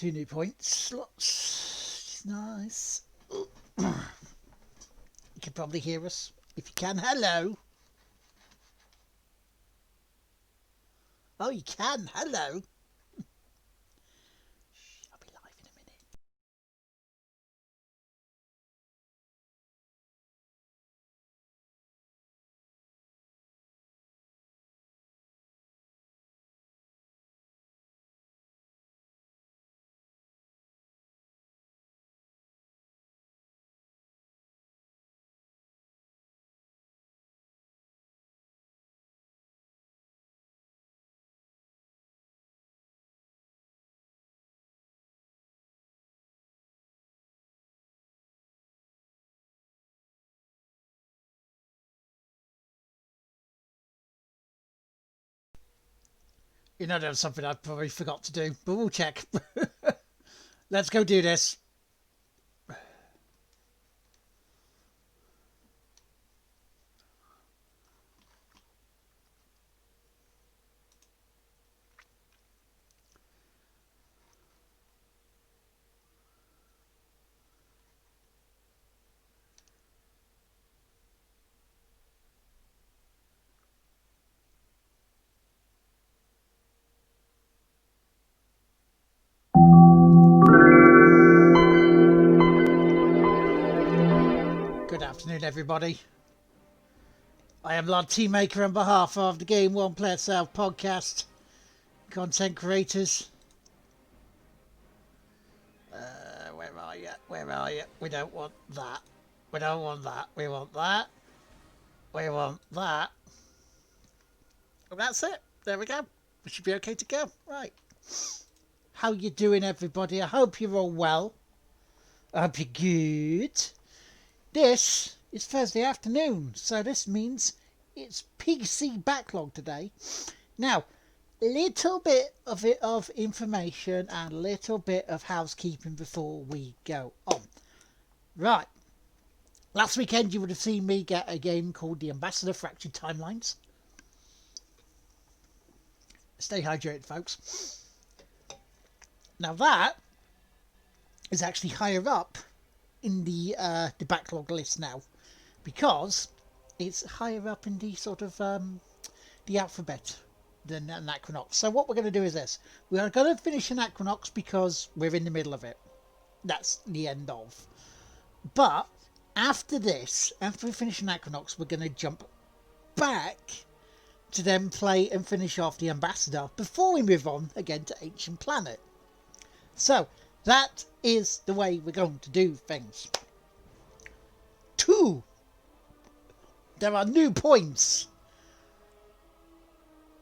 2 new point slots. Nice. You can probably hear us. If you can, hello. Oh, you can. Hello. I'll be live in a minute. You know, that was something I probably forgot to do, but we'll check. Let's go do this. Good afternoon, everybody. I am Lord Teammaker on behalf of the Game One Player Self podcast. Content creators. Where are you? Where are you? We don't want that. We don't want that. We want that. We want that. And that's it. There we go. We should be okay to go. Right. How you doing, everybody? I hope you're all well. I hope you're good. This is Thursday afternoon, so this means it's PC backlog today. Now, little bit of information and a little bit of housekeeping before we go on. Right. Last weekend you would have seen me get a game called The Ambassador Fractured Timelines. Stay hydrated, folks. Now that is actually higher up in the backlog list now, because it's higher up in the sort of the alphabet than Anachronox. So what we're going to do is this. We are going to finish Anachronox because we're in the middle of it. That's the end of. But after this, after we finish Anachronox, we're going to jump back to then play and finish off the Ambassador before we move on again to Ancient Planet. So that is the way we're going to do things. 2. There are new points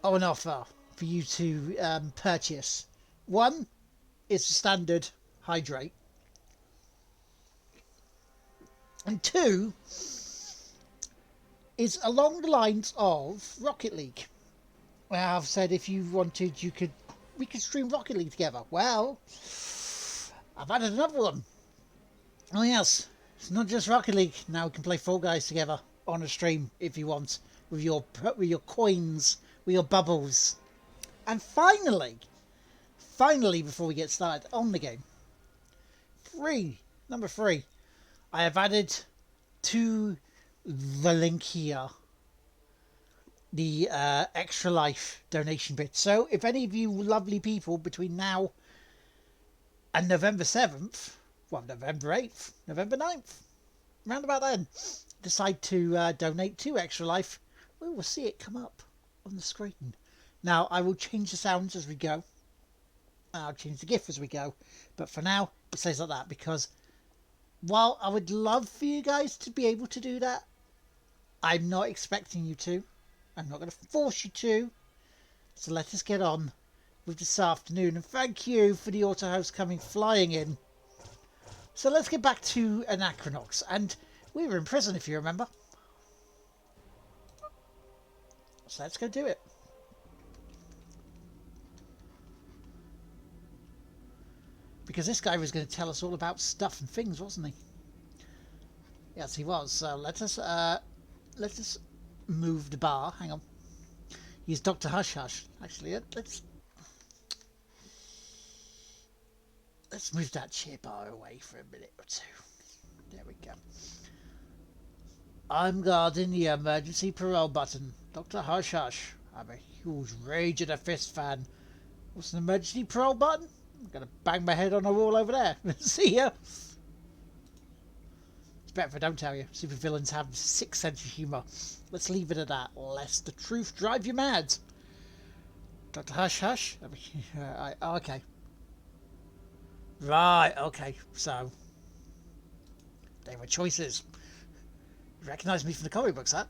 on offer for you to purchase. 1 is the standard hydrate. And 2 is along the lines of Rocket League. Where I've said if you wanted, we could stream Rocket League together. Well, I've added another one. Oh yes, it's not just Rocket League. Now we can play Fall Guys together on a stream if you want, with your coins, with your bubbles. And finally, before we get started on the game, number 3, I have added to the link here the Extra Life donation bit. So if any of you lovely people between now and November 7th, well, November 8th, November 9th, round about then, decide to donate to Extra Life, we will see it come up on the screen. Now, I will change the sounds as we go. I'll change the GIF as we go. But for now, it stays like that, because while I would love for you guys to be able to do that, I'm not expecting you to. I'm not going to force you to. So let us get on with this afternoon. And thank you for the auto host coming flying in. So let's get back to Anachronox. And we were in prison, if you remember. So let's go do it. Because this guy was going to tell us all about stuff and things, wasn't he? Yes, he was. So let us move the bar. Hang on. Use Dr. Hush Hush. Actually, let's... Let's move that chair bar away for a minute or two. There we go. I'm guarding the emergency parole button. Dr. Hush Hush. I'm a huge Rage and a Fist fan. What's an emergency parole button? I'm gonna bang my head on a wall over there. See ya. It's better if I don't tell you. Supervillains have 6 sense of humour. Let's leave it at that, lest the truth drive you mad. Dr. Hush Hush? Okay. Right, okay. So, they were choices. You recognise me from the comic books, huh?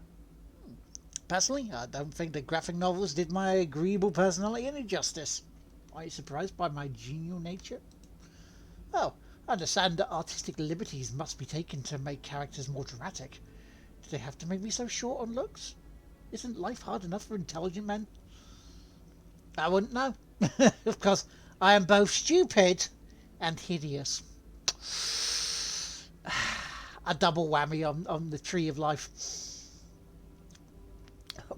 Personally, I don't think the graphic novels did my agreeable personality any justice. Are you surprised by my genial nature? Well, I understand that artistic liberties must be taken to make characters more dramatic. Do they have to make me so short on looks? Isn't life hard enough for intelligent men? I wouldn't know. Of course, I am both stupid and hideous. A double whammy on the tree of life.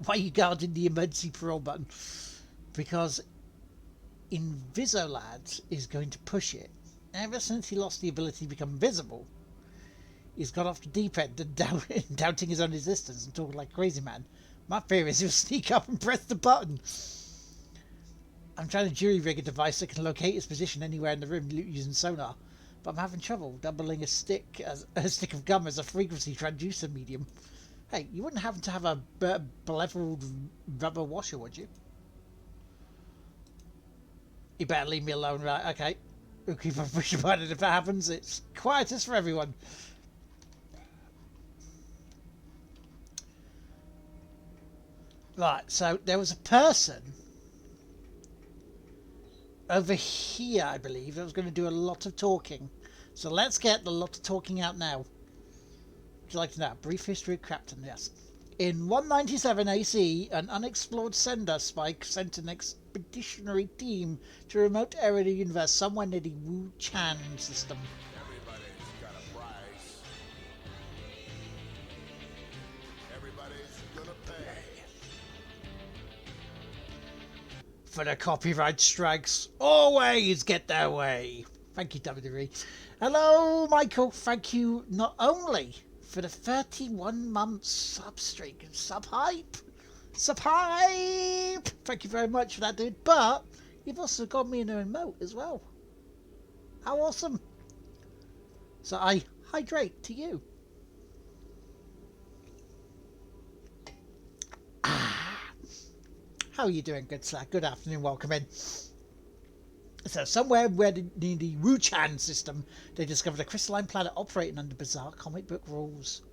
Why are you guarding the emergency parole button? Because Invisolad is going to push it. Ever since he lost the ability to become visible, he's got off the deep end and doubting his own existence and talking like a crazy man. My fear is he'll sneak up and press the button. I'm trying to jury-rig a device that can locate his position anywhere in the room using sonar, but I'm having trouble doubling a stick of gum as a frequency transducer medium. Hey, you wouldn't happen to have a beveled rubber washer, would you? You better leave me alone, right? Okay. We'll keep on pushing button. If that happens, it's quietest for everyone. Right, so there was a person over here, I believe, that was going to do a lot of talking. So let's get the lot of talking out now. Would you like to know? Brief history of Crafton, yes. In 197 AC, an unexplored sender spike sent an expeditionary team to a remote area of the universe somewhere near the Wu Chan system. Everybody's got a price. Everybody's gonna pay. For the copyright strikes, always get their way. Thank you, WWE. Hello, Michael. Thank you not only for the 31-month sub streak and sub hype. Thank you very much for that, dude. But you've also got me in a remote as well. How awesome. So I hydrate to you. How are you doing, good sir? Good afternoon, welcome in. So, somewhere where in the Wu Chan system, they discovered a crystalline planet operating under bizarre comic book rules.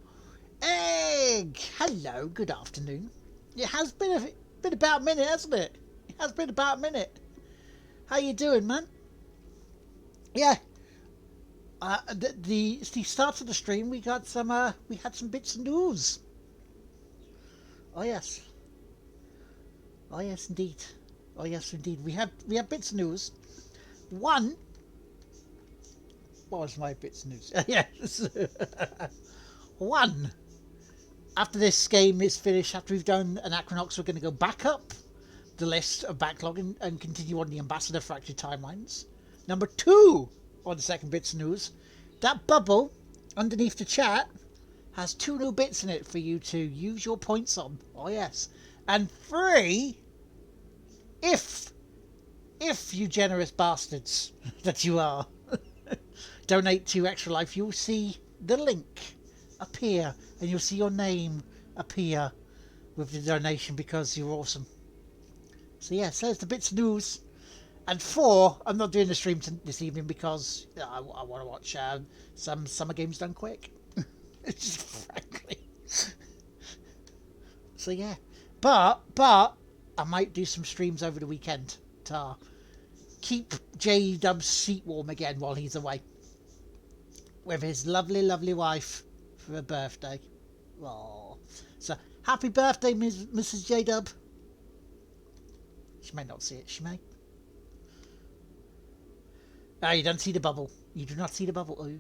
Egg! Hello, good afternoon. It has been about a minute, hasn't it? It has been about a minute. How you doing, man? Yeah. The start of the stream, we had some bits of news. Oh yes. Oh yes, indeed. Oh yes, indeed. We have bits of news. One. What was my bits of news? Yes. One. After this game is finished, after we've done Anachronox, we're going to go back up the list of backlog and continue on the Ambassador Fractured Timelines. Number 2 on the second bits of news. That bubble underneath the chat has 2 new bits in it for you to use your points on. Oh yes. And 3, if you generous bastards that you are, donate to Extra Life, you'll see the link appear and you'll see your name appear with the donation because you're awesome. So yes, there's the bits of news. And 4, I'm not doing the stream this evening because I want to watch some Summer Games Done Quick. Just frankly. So yeah. But I might do some streams over the weekend to keep J-Dub's seat warm again while he's away with his lovely, lovely wife for her birthday. Oh, so happy birthday, Mrs. J-Dub. She may not see it. She may. Oh, you don't see the bubble. You do not see the bubble. Oh.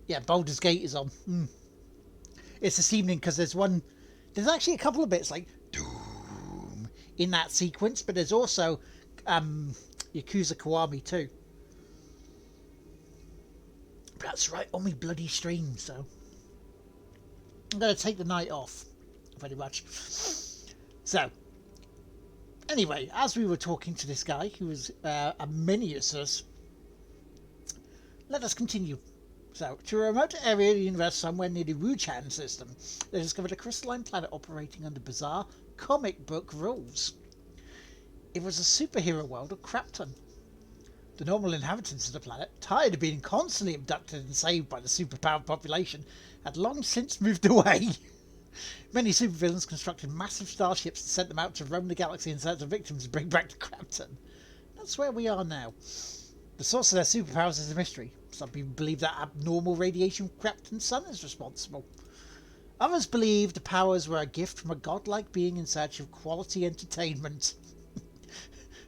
Yeah, Baldur's Gate is on. It's this evening because there's actually a couple of bits like Doom in that sequence, but there's also Yakuza Kiwami too. But that's right, on me bloody stream, so I'm going to take the night off, pretty much. So, anyway, as we were talking to this guy who was a minius us, let us continue. So, to a remote area of the universe somewhere near the Wuchan system, they discovered a crystalline planet operating under bizarre comic book rules. It was a superhero world of Krapton. The normal inhabitants of the planet, tired of being constantly abducted and saved by the superpowered population, had long since moved away. Many supervillains constructed massive starships and sent them out to roam the galaxy in search of victims to bring back to Krapton. That's where we are now. The source of their superpowers is a mystery. Some people believe that abnormal radiation from Krapton's sun is responsible. Others believe the powers were a gift from a godlike being in search of quality entertainment.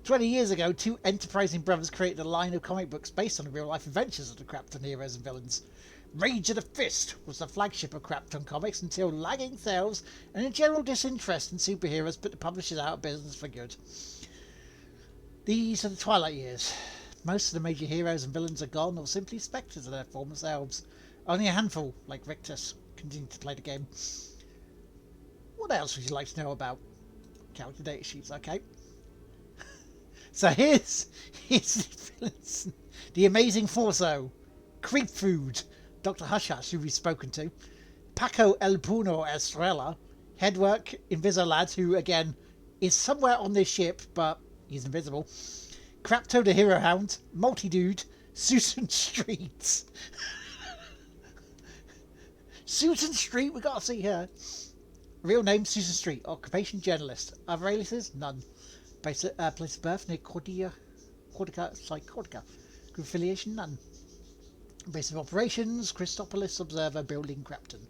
20 years ago, two enterprising brothers created a line of comic books based on the real-life adventures of the Krapton heroes and villains. Rage of the Fist was the flagship of Krapton Comics until lagging sales and a general disinterest in superheroes put the publishers out of business for good. These are the Twilight years. Most of the major heroes and villains are gone or simply spectres of their former selves. Only a handful, like Rictus, continue to play the game. What else would you like to know about? Character data sheets, okay. So here's the villains. The Amazing Forzo, Creep Food, Dr. Hush Hush, who we've spoken to, Paco El Puno Estrella, Headwork, Invisolad, who again is somewhere on this ship, but he's invisible, Crapto the Hero Hound, Multi-Dude, Susan Street. Susan Street, we gotta see her. Real name Susan Street, occupation journalist. Other aliases? None. Place of birth near Cordica, Psychotica. Group affiliation? None. Base of operations, Christopolis Observer Building, Krapton.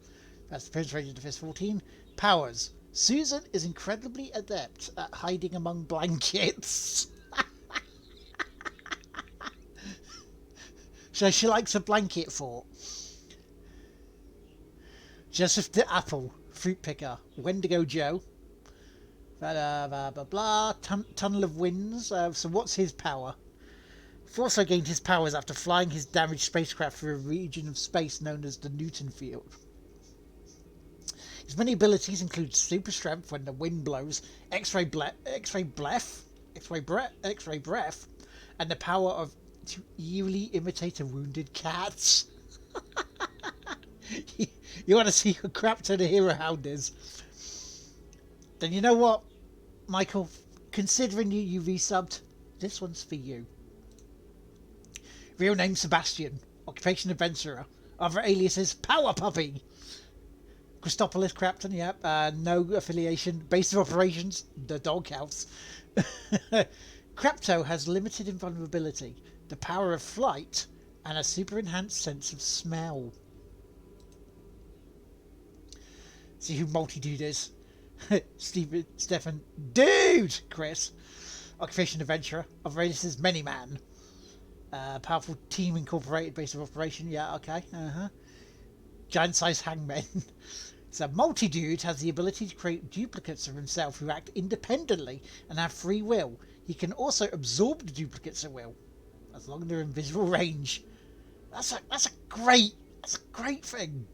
That's the appearance rated to Fist 14. Powers. Susan is incredibly adept at hiding among blankets. So she likes a blanket fort. Joseph the Apple, Fruit Picker, Wendigo Joe. Blah, blah, blah, blah. Tunnel of Winds. So what's his power? Forso gained his powers after flying his damaged spacecraft through a region of space known as the Newton Field. His many abilities include super strength when the wind blows, X-ray breath, and the power to eerily imitate a wounded cat. You want to see how Krapton the Hero Hound is? Then you know what, Michael? Considering you resubbed, this one's for you. Real name Sebastian, occupation adventurer. Other aliases Power Puppy. Christopolis Krapton, yep. No affiliation. Base of operations, the doghouse. Krapto has limited invulnerability, the power of flight, and a super enhanced sense of smell. See who Multi-Dude is. Stefan Dude Chris. Occupation adventurer. Other aliases Many Man. Powerful team incorporated base of operation. Yeah, okay. Giant size hangmen. So Multi-Dude has the ability to create duplicates of himself who act independently and have free will. He can also absorb the duplicates at will, as long as they're in visual range. That's a great thing.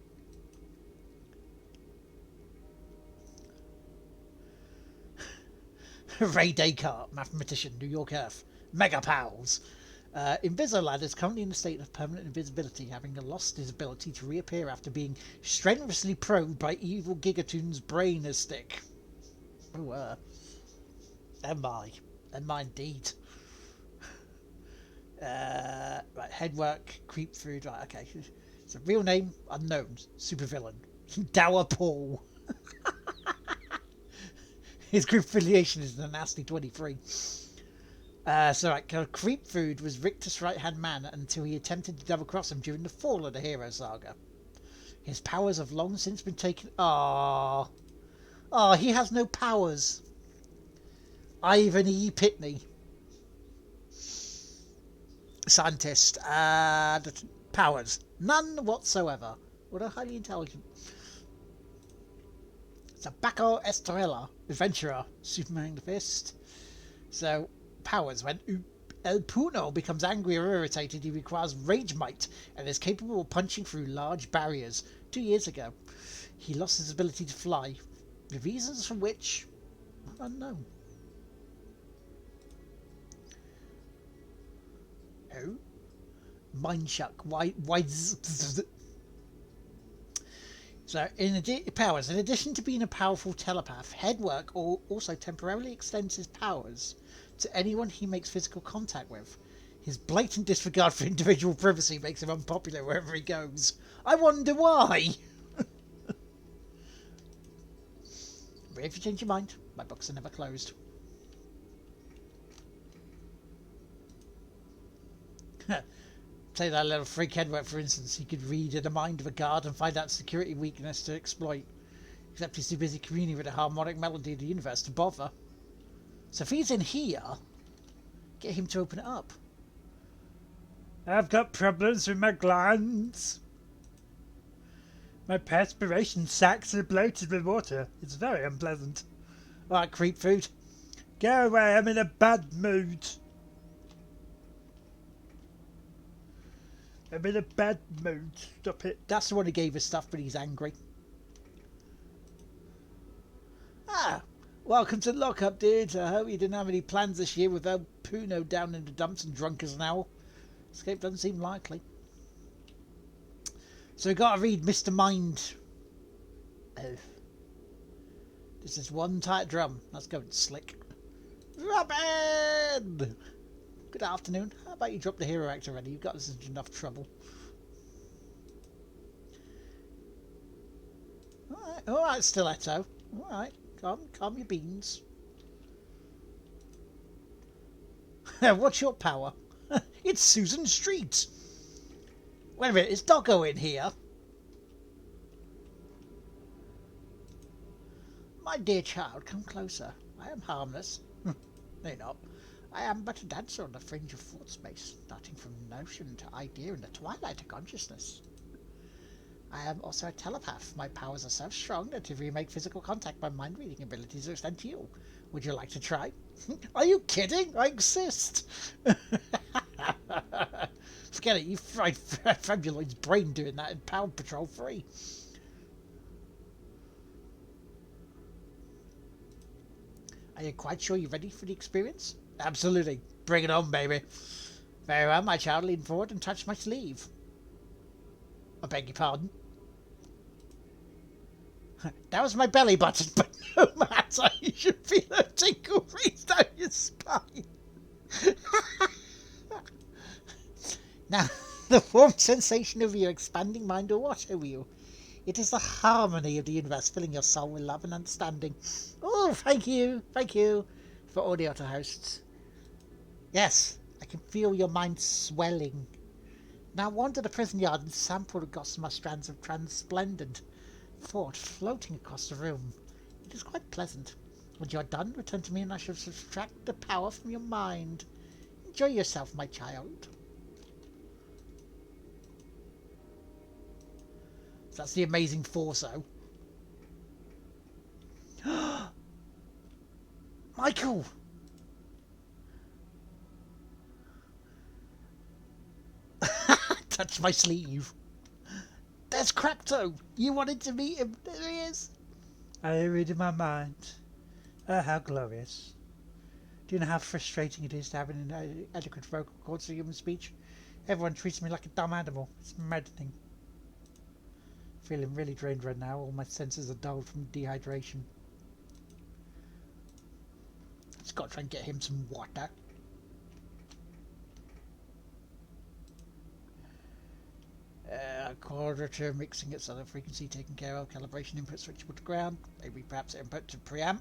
Ray Descartes, mathematician, New York Earth. Mega Pals. Invisolad is currently in a state of permanent invisibility, having lost his ability to reappear after being strenuously probed by evil Gigatoon's brain as stick. Oh, am I indeed. Right, Headwork, Creep Food, right, okay. So real name, unknown, supervillain. Dower Paul. His group affiliation is the Nasty 23. Creep Food was Rictus' right-hand man until he attempted to double-cross him during the fall of the Hero Saga. His powers have long since been taken... he has no powers. Ivan E. Pitney. Scientist. Powers. None whatsoever. What a highly intelligent... Paco Estrella, adventurer, Superman the Fist. So, powers went El Puno becomes angry or irritated. He requires Rage Might and is capable of punching through large barriers. 2 years ago, he lost his ability to fly. The reasons for which are unknown. Oh? Mindshuck. Why? So, powers. In addition to being a powerful telepath, Headwork also temporarily extends his powers to anyone he makes physical contact with. His blatant disregard for individual privacy makes him unpopular wherever he goes. I wonder why. But if you change your mind, my books are never closed. Say that little freak Headwork, for instance, he could read in the mind of a guard and find out security weakness to exploit. Except he's too busy communing with the harmonic melody of the universe to bother. So if he's in here, get him to open it up. I've got problems with my glands. My perspiration sacs are bloated with water. It's very unpleasant. Alright, creep food. Go away, I'm in a bad mood. I'm in a bad mood. Stop it. That's the one who gave us stuff, but he's angry. Ah, welcome to the lockup, dude. I hope you didn't have any plans this year with El Puno down in the dumps and drunk as an owl. Escape doesn't seem likely. So we gotta read Mr. Mind. Oh. This is one tight drum. Let's go slick. Robin! Good afternoon. How about you drop the hero act already? You've got us into enough trouble. Alright, Stiletto. Alright, calm your beans. What's your power? It's Susan Street. Wait a minute, is Doggo in here? My dear child, come closer. I am harmless. No, you're not. I am but a dancer on the fringe of thought space, starting from notion to idea in the twilight of consciousness. I am also a telepath. My powers are so strong that if we make physical contact, my mind-reading abilities will extend to you. Would you like to try? Are you kidding? I exist! Forget it, you fried Fabuloid's brain doing that in Power Patrol 3. Are you quite sure you're ready for the experience? Absolutely. Bring it on, baby. Very well, my child. Lean forward and touch my sleeve. I beg your pardon. That was my belly button, but no matter. You should feel a tinkle race down your spine. Now, the warm sensation of your expanding mind will wash over you. It is the harmony of the universe filling your soul with love and understanding. Oh, thank you for all the other hosts. Yes, I can feel your mind swelling. Now wander the prison yard and sample the gossamer strands of transplendent thought floating across the room. It is quite pleasant. When you are done, return to me and I shall subtract the power from your mind. Enjoy yourself, my child. So that's the amazing Forso. Michael! Touch my sleeve. There's Crapto. You wanted to meet him. There he is. I read in my mind. Oh, how glorious. Do you know how frustrating it is to have an adequate vocal cords for human speech? Everyone treats me like a dumb animal. It's maddening. Feeling really drained right now. All my senses are dulled from dehydration. Just got to try and get him some water. Quadrature mixing its other frequency taken care of. Calibration input switchable to ground. Maybe perhaps input to preamp.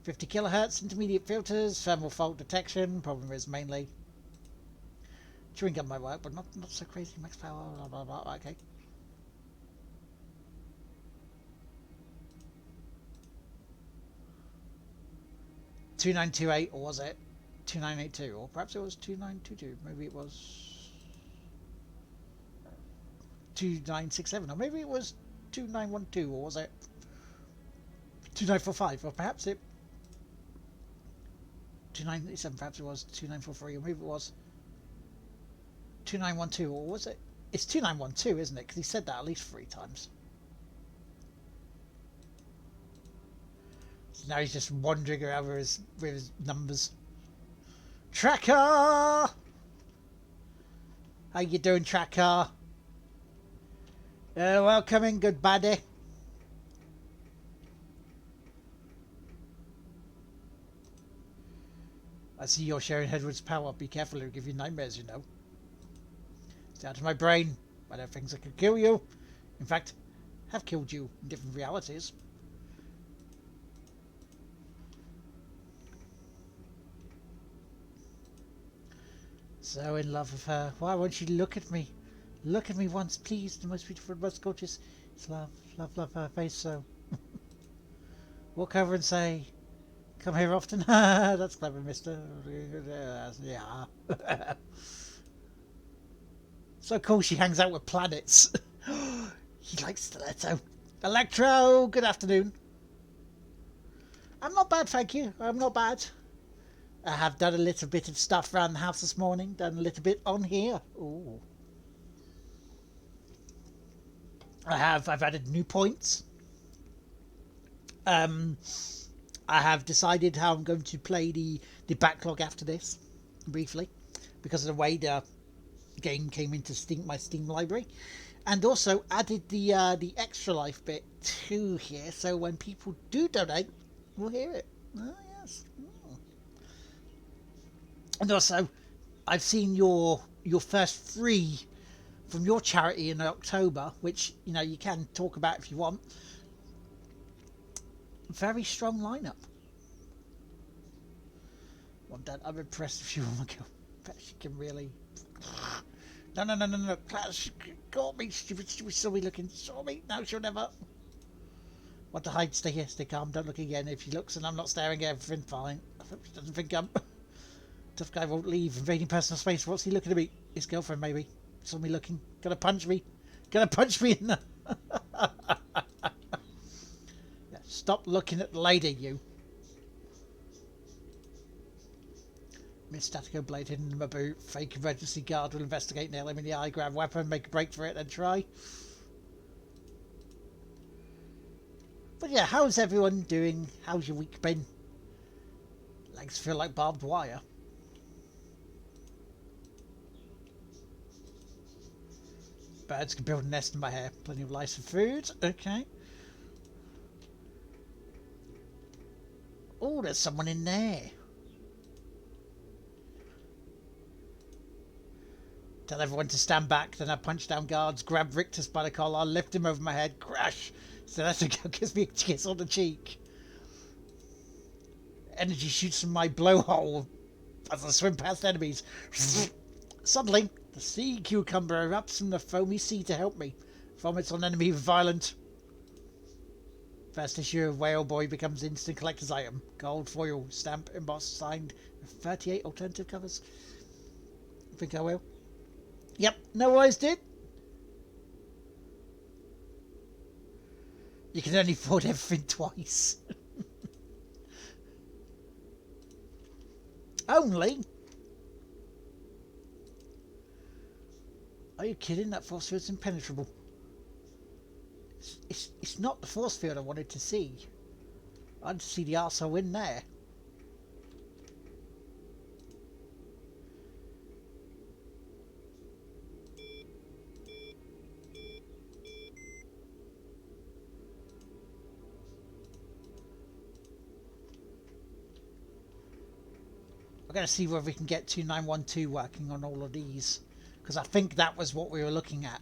50 kilohertz intermediate filters. Thermal fault detection. Problem is mainly chewing gum might work, but not so crazy. Max power. Blah blah blah. Okay. $2928, or was it 2982, or perhaps it was 2922? Maybe it was 2967, or maybe it was 2912, or was it 2945, or perhaps it 2987, perhaps it was 2943, or maybe it was 2912, or was it? It's 2912, isn't it? Because he said that at least 3 times. So now he's just wandering around with his numbers. Tracker! How you doing, Tracker? Welcome in, good buddy. I see you're sharing Edward's power. Be careful, it'll give you nightmares, you know. It's out of my brain. I don't think I could kill you. In fact, have killed you in different realities. So in love with her. Why won't you look at me? Look at me once, please. The most beautiful, most gorgeous. It's love, love, love her face so. Walk over and say, come here often. That's clever, mister. Yeah. So cool she hangs out with planets. He likes stiletto. Electro, good afternoon. I'm not bad, thank you. I'm not bad. I have done a little bit of stuff around the house this morning. Done a little bit on here. Ooh. I've added new points. I have decided how I'm going to play the backlog after this, briefly, because of the way the game came into my Steam library, and also added the extra life bit to here, so when people do donate, we'll hear it. Oh yes. And also, I've seen your first 3 from your charity in October, which you know you can talk about if you want. Very strong lineup. Well done. I'm impressed with you. Oh my god, bet she can really. No. Class, she got me. She saw me looking. Saw me. No, she'll never. Want to hide? Stay here. Stay calm. Don't look again. If she looks and I'm not staring at everything, fine. I hope she doesn't think I'm. Tough guy won't leave. Invading personal space. What's he looking at me? His girlfriend, maybe. Saw me looking. Gonna punch me. Gonna punch me in the. Yeah, stop looking at the lady, you. Miss Statico blade hidden in my boot. Fake emergency guard will investigate. Nail him in the eye. Grab weapon. Make a break for it. Then try. But yeah, how's everyone doing? How's your week been? Legs feel like barbed wire. Birds can build a nest in my hair. Plenty of lice and food. Okay. Oh, there's someone in there. Tell everyone to stand back. Then I punch down guards, grab Rictus by the collar, lift him over my head, crash. So that's a gives me a kiss on the cheek. Energy shoots from my blowhole as I swim past enemies. Suddenly, the sea cucumber erupts from the foamy sea to help me. Vomits on enemy violent. First issue of Whale Boy becomes instant collector's item. Gold foil, stamp, embossed, signed, 38 alternative covers. I think I will. Yep, no worries, dude. You can only afford everything twice. Only? Are you kidding? That force field's impenetrable. It's not the force field I wanted to see. I wanted to see the arsehole in there. We're going to see whether we can get 2912 working on all of these. Because I think that was what we were looking at.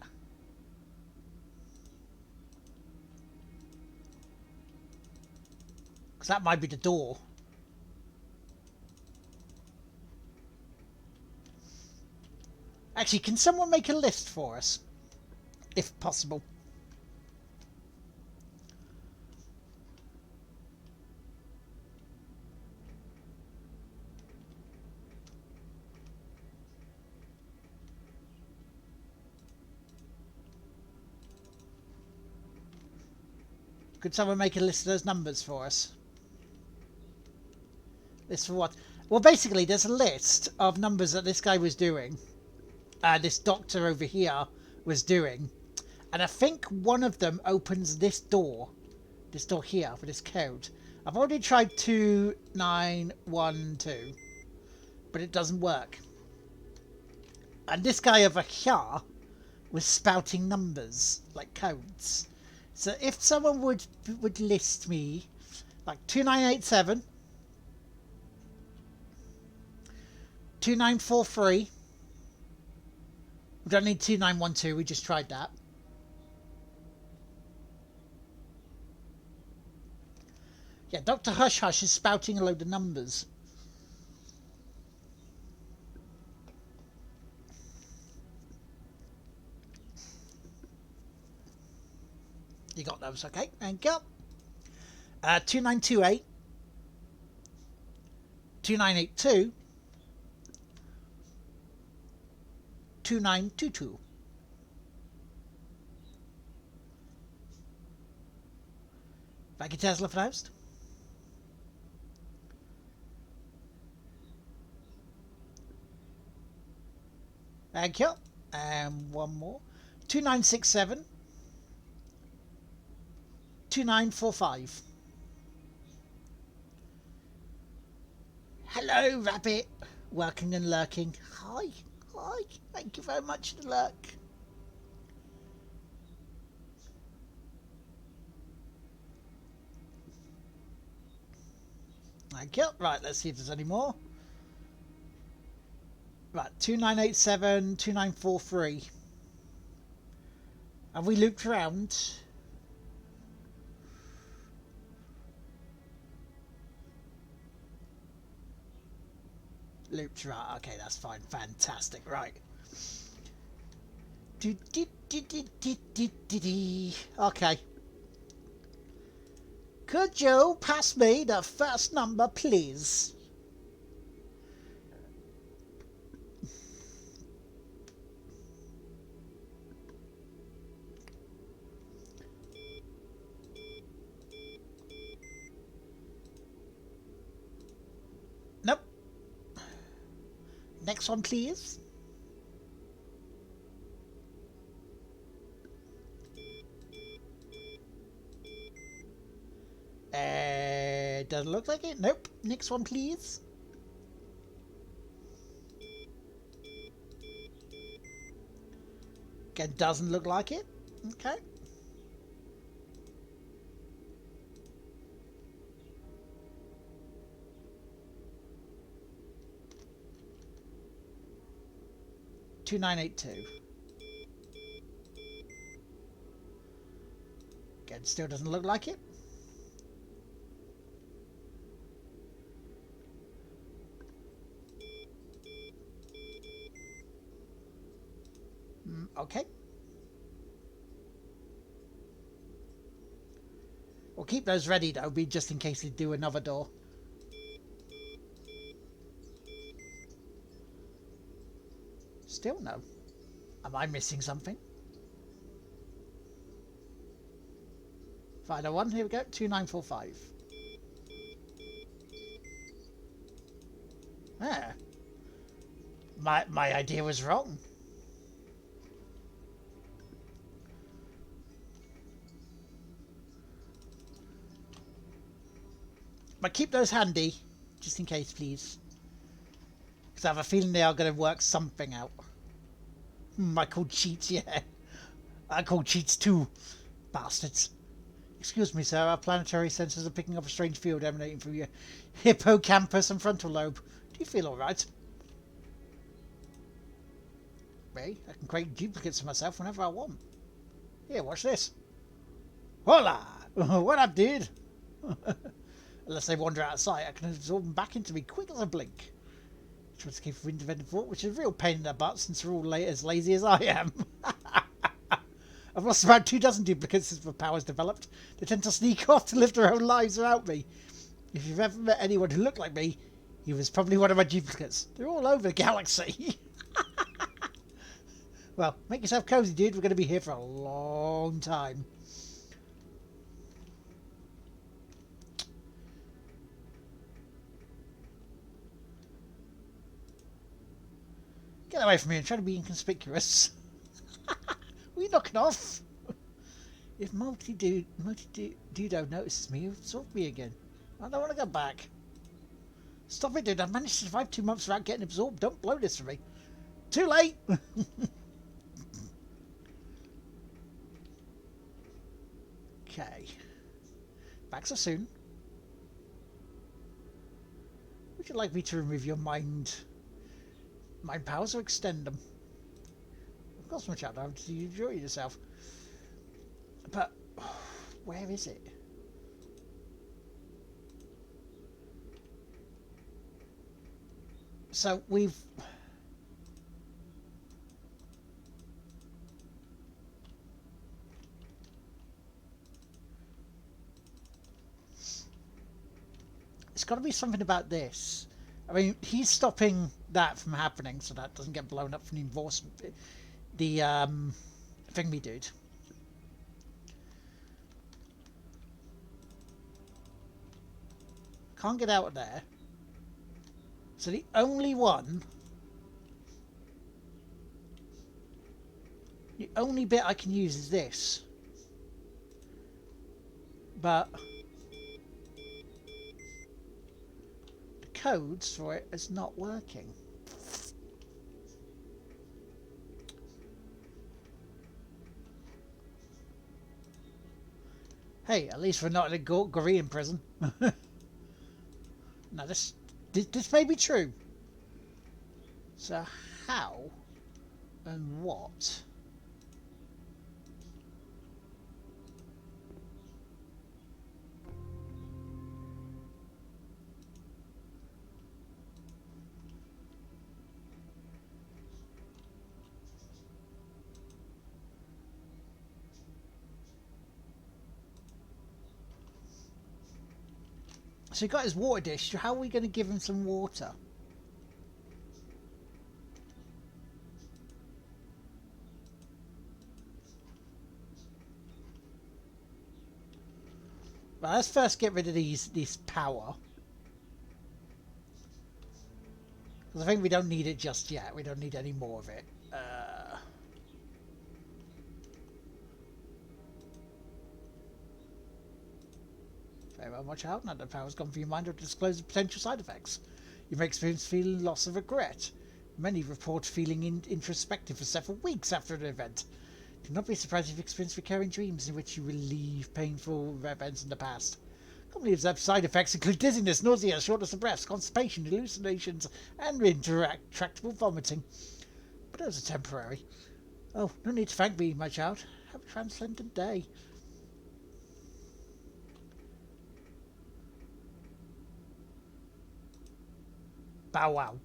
Because that might be the door. Actually, can someone make a list for us? If possible. Could someone make a list of those numbers for us? List for what? Well, basically, there's a list of numbers that this guy was doing. This doctor over here was doing. And I think one of them opens this door. This door here for this code. I've already tried 2912. But it doesn't work. And this guy over here was spouting numbers, like codes. So if someone would list me like 2987, 2943. We don't need 2912, we just tried that. Yeah, Dr. Hush Hush is spouting a load of numbers. You got those, okay? Thank you. 2928, 2982, 2922. Thank you, Tesla, for host. Thank you. And one more. 2967, 2945. Hello, Rabbit. Working and lurking. Hi. Hi. Thank you very much for the lurk. Thank you. Right, let's see if there's any more. Right, 2987, 2943. Have we looped around? Looped right. Okay, that's fine. Fantastic. Right. Okay. Could you pass me the first number, please? Nope. Next one, please. Doesn't look like it. Nope. Next one, please. Again, doesn't look like it. Okay. Two nine eight two. Again, still doesn't look like it. Okay. We'll keep those ready though, just in case they do another door. Still no. Am I missing something? Final one, here we go, 2945. Ah. My idea was wrong. But keep those handy, just in case, please. Because I have a feeling they are going to work something out. I called cheats, yeah. I called cheats too. Bastards. Excuse me, sir. Our planetary sensors are picking up a strange field emanating from your hippocampus and frontal lobe. Do you feel alright? Me? I can create duplicates of myself whenever I want. Here, watch this. Hola! What up, dude? Unless they wander out of sight, I can absorb them back into me quick as a blink. Try to keep from independent thought, which is a real pain in the butt since they're all as lazy as I am. I've lost about 24 duplicates since my powers developed. They tend to sneak off to live their own lives without me. If you've ever met anyone who looked like me, he was probably one of my duplicates. They're all over the galaxy. Well, make yourself cozy, dude. We're going to be here for a long time. Get away from me and try to be inconspicuous. What are you knocking off? If Multi-Dudo notices me, he'll absorb me again. I don't want to go back. Stop it, dude. I've managed to survive 2 months without getting absorbed. Don't blow this for me. Too late! Okay. Back so soon. Would you like me to remove your mind powers or extend them? Of course, my child. How do you enjoy yourself? But where is it? So we've... It's got to be something about this. I mean, he's stopping that from happening so that doesn't get blown up from the enforcement. The thing we did. Can't get out of there. So the only one... The only bit I can use is this. But... the codes for it is not working. Hey, at least we're not in a Korean prison. Now this may be true. So how and what? So he got his water dish. How are we going to give him some water? Well, let's first get rid of this power. Because I think we don't need it just yet. We don't need any more of it. Very well, watch out. Now the power's gone for your mind to disclose the potential side effects. You may experience feeling loss of regret. Many report feeling introspective for several weeks after an event. Do not be surprised if you experience recurring dreams in which you relieve painful events in the past. Commonly observed side effects include dizziness, nausea, shortness of breath, constipation, hallucinations, and intractable vomiting. But those are temporary. Oh, no need to thank me, my child. Have a transcendent day. Bow wow.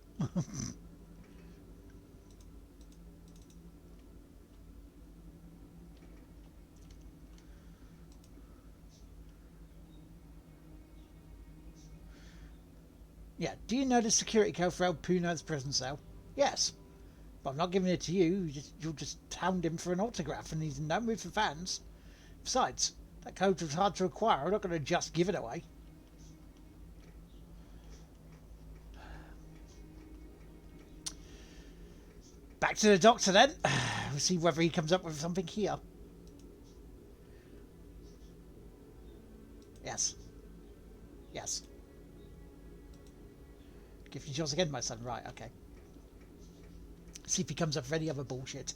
Yeah, do you know the security code for El Puno's prison cell? Yes. But I'm not giving it to you. You'll just hound him for an autograph and he's in no mood for fans. Besides, that code was hard to acquire. I'm not going to just give it away. Back to the doctor then. We'll see whether he comes up with something here. Yes. Yes. Gift is yours again, my son. Right, okay. See if he comes up with any other bullshit.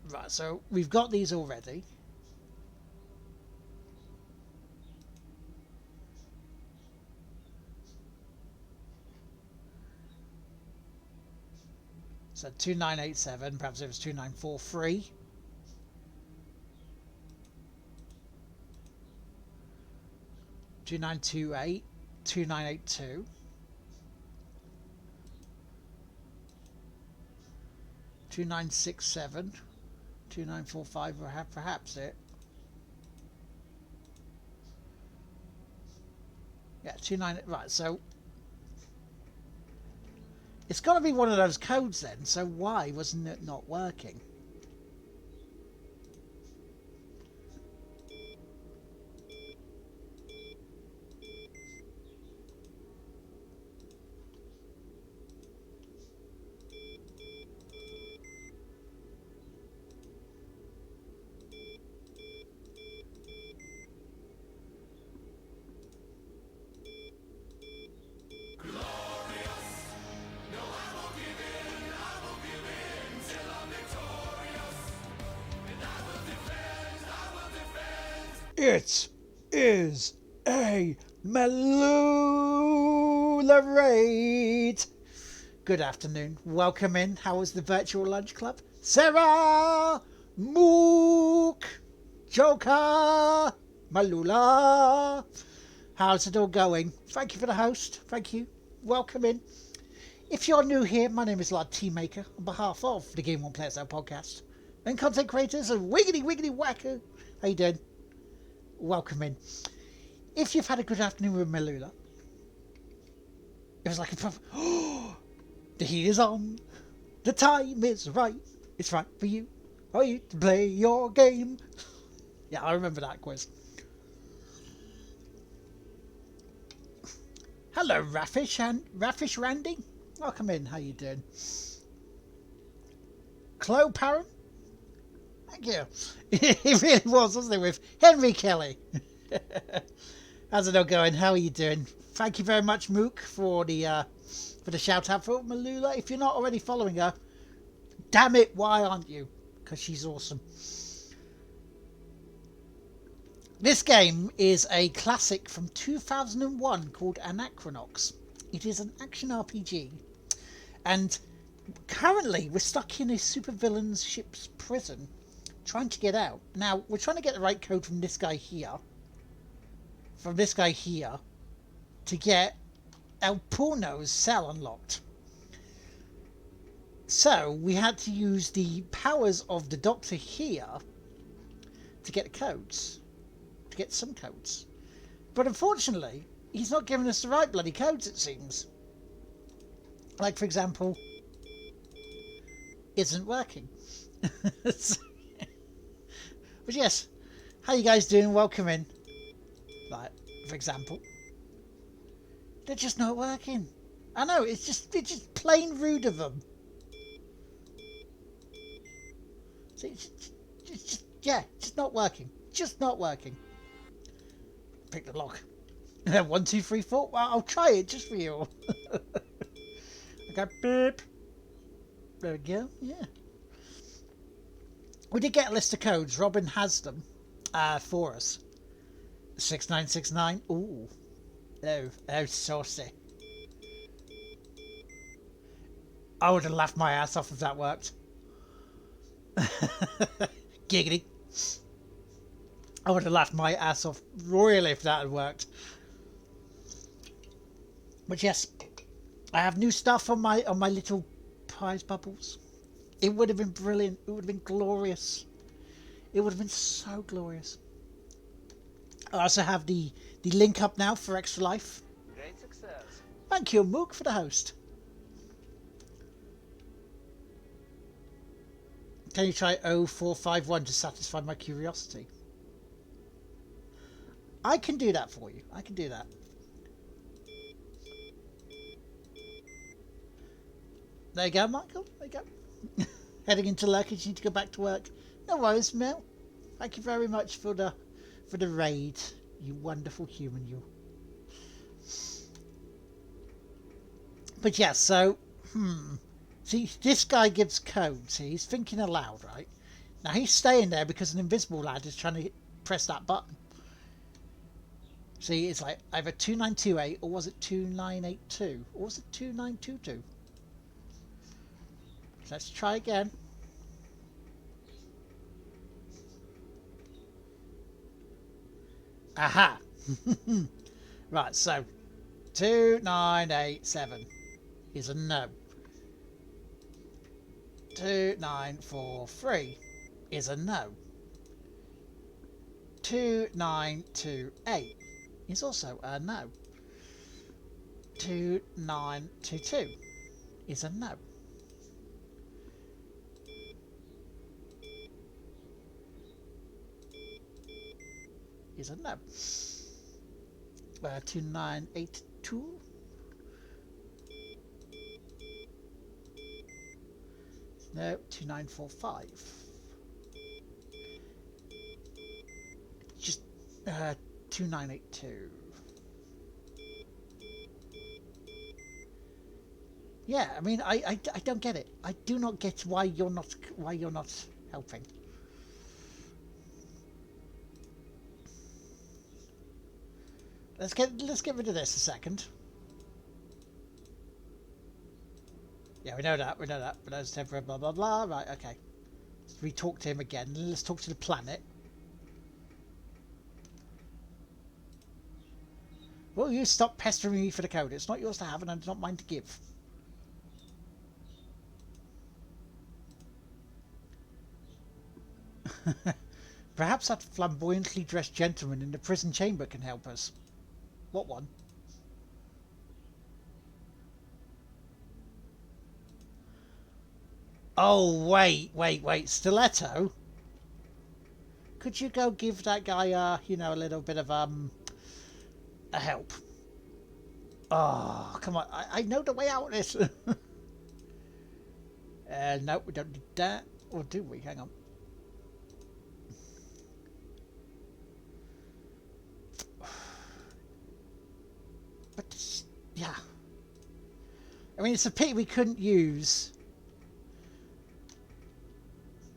Right, so we've got these already. So 2987, perhaps it was 2943. 2928, 2982. 2967, 2945, perhaps it. Yeah, 29. Right, so it's got to be one of those codes then. So why wasn't it not working? It is a Malula raid. Good afternoon. Welcome in. How was the virtual lunch club? Sarah, Mook, Joker, Malula. How's it all going? Thank you for the host. Thank you. Welcome in. If you're new here, my name is Lord Teamaker on behalf of the Game One Players Out podcast and content creators of Wiggity Wiggity Wacko. How you doing? Welcome in. If you've had a good afternoon with Malula, it was like a proper... the heat is on. The time is right. It's right for you. For you to play your game. Yeah, I remember that quiz. Hello, Raffish Randy. Welcome in. How you doing? Chloe Parron. Thank you. It really was, wasn't it, with Henry Kelly? How's it all going? How are you doing? Thank you very much, Mook, for the shout out for Malula. If you're not already following her, damn it, why aren't you? Because she's awesome. This game is a classic from 2001 called Anachronox. It is an action RPG, and currently we're stuck in a supervillain's ship's prison trying to get out. Now, we're trying to get the right code from this guy here, to get El Porno's cell unlocked. So we had to use the powers of the Doctor here to get the codes, to get some codes. But unfortunately, he's not giving us the right bloody codes, it seems. Like, for example, isn't working. But yes, how you guys doing? Welcome in. Like, for example, they're just not working. I know, it's just plain rude of them. See, it's just not working. Just not working. Pick the lock. 1, 2, 3, 4. Well, I'll try it just for you. Okay, beep. There we go. Yeah. We did get a list of codes. Robin has them for us. 6969. Ooh. Oh, saucy. I would have laughed my ass off if that worked. Giggity. I would have laughed my ass off royally if that had worked. But yes, I have new stuff on my little prize bubbles. It would have been brilliant. It would have been glorious. It would have been so glorious. I also have the link up now for Extra Life. Great success. Thank you, Mook, for the host. Can you try 0451 to satisfy my curiosity? I can do that for you. I can do that. There you go, Michael. There you go. Heading into Lurkage, you need to go back to work. No worries, Mel. Thank you very much for the raid. You wonderful human, you. But yeah, so, see, this guy gives codes. See, he's thinking aloud, right? Now he's staying there because an invisible lad is trying to press that button. See, it's like either 2928 or was it 2982? Or was it 2922? So let's try again. Aha! Right, so 2987 is a no. 2943 is a no. 2928 is also a no. 2922 is a no. Is a no. 2982. No, 2945. Just 2982. Yeah, I mean, I don't get it. I do not get why you're not helping. Let's get rid of this a second. Yeah, we know that. We know that. But that's temporary. Blah blah blah. Right. Okay. Let's re-talk to him again. Let's talk to the planet. Will you stop pestering me for the code? It's not yours to have, and it's not mine to give. Perhaps that flamboyantly dressed gentleman in the prison chamber can help us. What one? Oh, wait. Stiletto? Could you go give that guy, a little bit of, a help? Oh, come on. I know the way out of this. No, we don't need that. Or do we? Hang on. But, yeah. I mean, it's a pity we couldn't use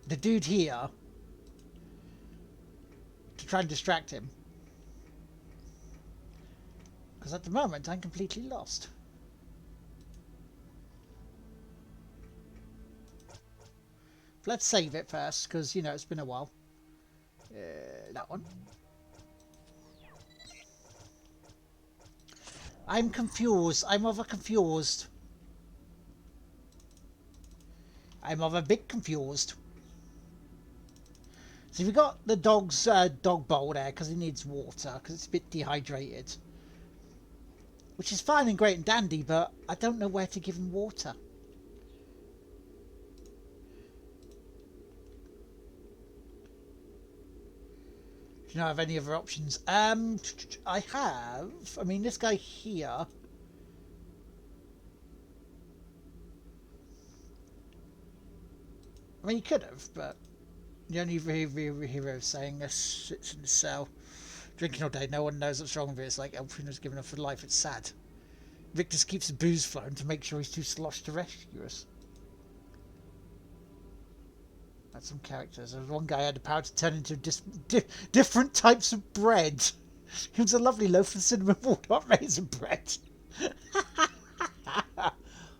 the dude here to try and distract him. Because at the moment, I'm completely lost. Let's save it first, because, it's been a while. That one. I'm confused. I'm of a confused. I'm of a bit confused. So we got the dog's dog bowl there because he needs water because it's a bit dehydrated. Which is fine and great and dandy, but I don't know where to give him water. Do you not have any other options? I have. I mean, this guy here. I mean, he could have, but the only hero saying this sits in the cell, drinking all day. No one knows what's wrong with it. It's like Elfrina's given up for life. It's sad. Victor keeps the booze flowing to make sure he's too sloshed to rescue us. That's some characters. There was one guy who had the power to turn into different types of bread. He was a lovely loaf of cinnamon walnut raisin bread.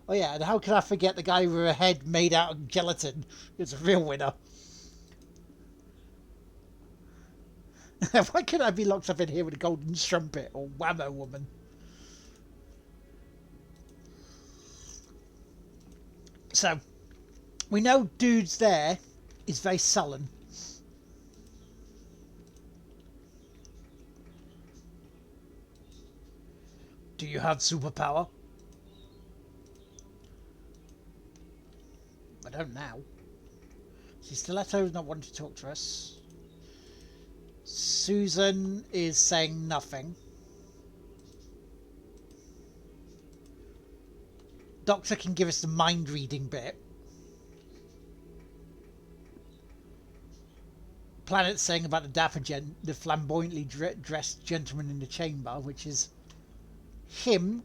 Oh yeah, and how can I forget the guy with a head made out of gelatin? It's a real winner. Why can't I be locked up in here with a golden strumpet or Whammo woman? So, we know dude's there is very sullen. Do you have superpower? I don't now. See, Stiletto's not wanting to talk to us. Susan is saying nothing. Doctor can give us the mind reading bit. Planet's saying about the flamboyantly dressed gentleman in the chamber, which is him.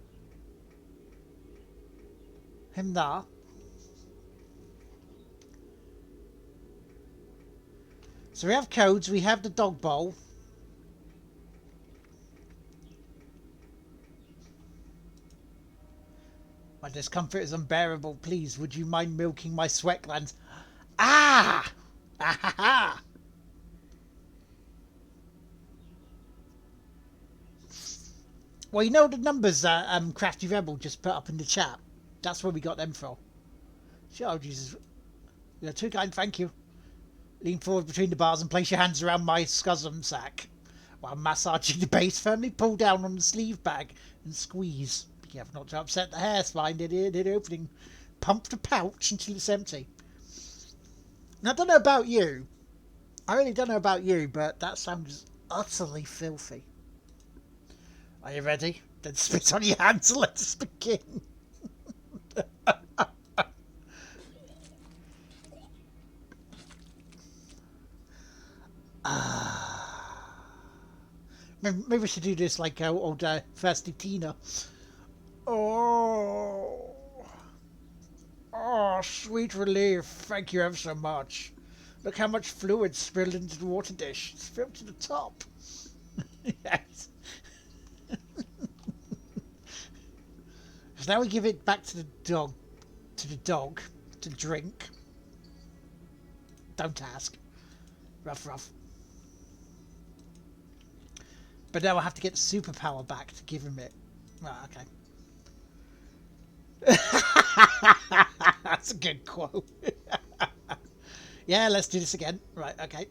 Him there. So we have codes, we have the dog bowl. My discomfort is unbearable. Please, would you mind milking my sweat glands? Ah! Ah ha ha! Well, you know the numbers that Crafty Rebel just put up in the chat? That's where we got them from. Sure, Jesus. You're too kind, thank you. Lean forward between the bars and place your hands around my scusum sack. While massaging the base, firmly pull down on the sleeve bag and squeeze. Be careful not to upset the hair spine near the opening. Pump the pouch until it's empty. Now, I don't know about you. I really don't know about you, but that sounds utterly filthy. Are you ready? Then spit on your hands and let us begin. Maybe we should do this like old Thirsty Tina. Oh, sweet relief. Thank you ever so much. Look how much fluid spilled into the water dish. It's filled to the top. Yes. So now we give it back to the dog, to drink. Don't ask. Ruff, ruff. But now I have to get the superpower back to give him it. Ah, okay. That's a good quote. Yeah, let's do this again. Right, okay.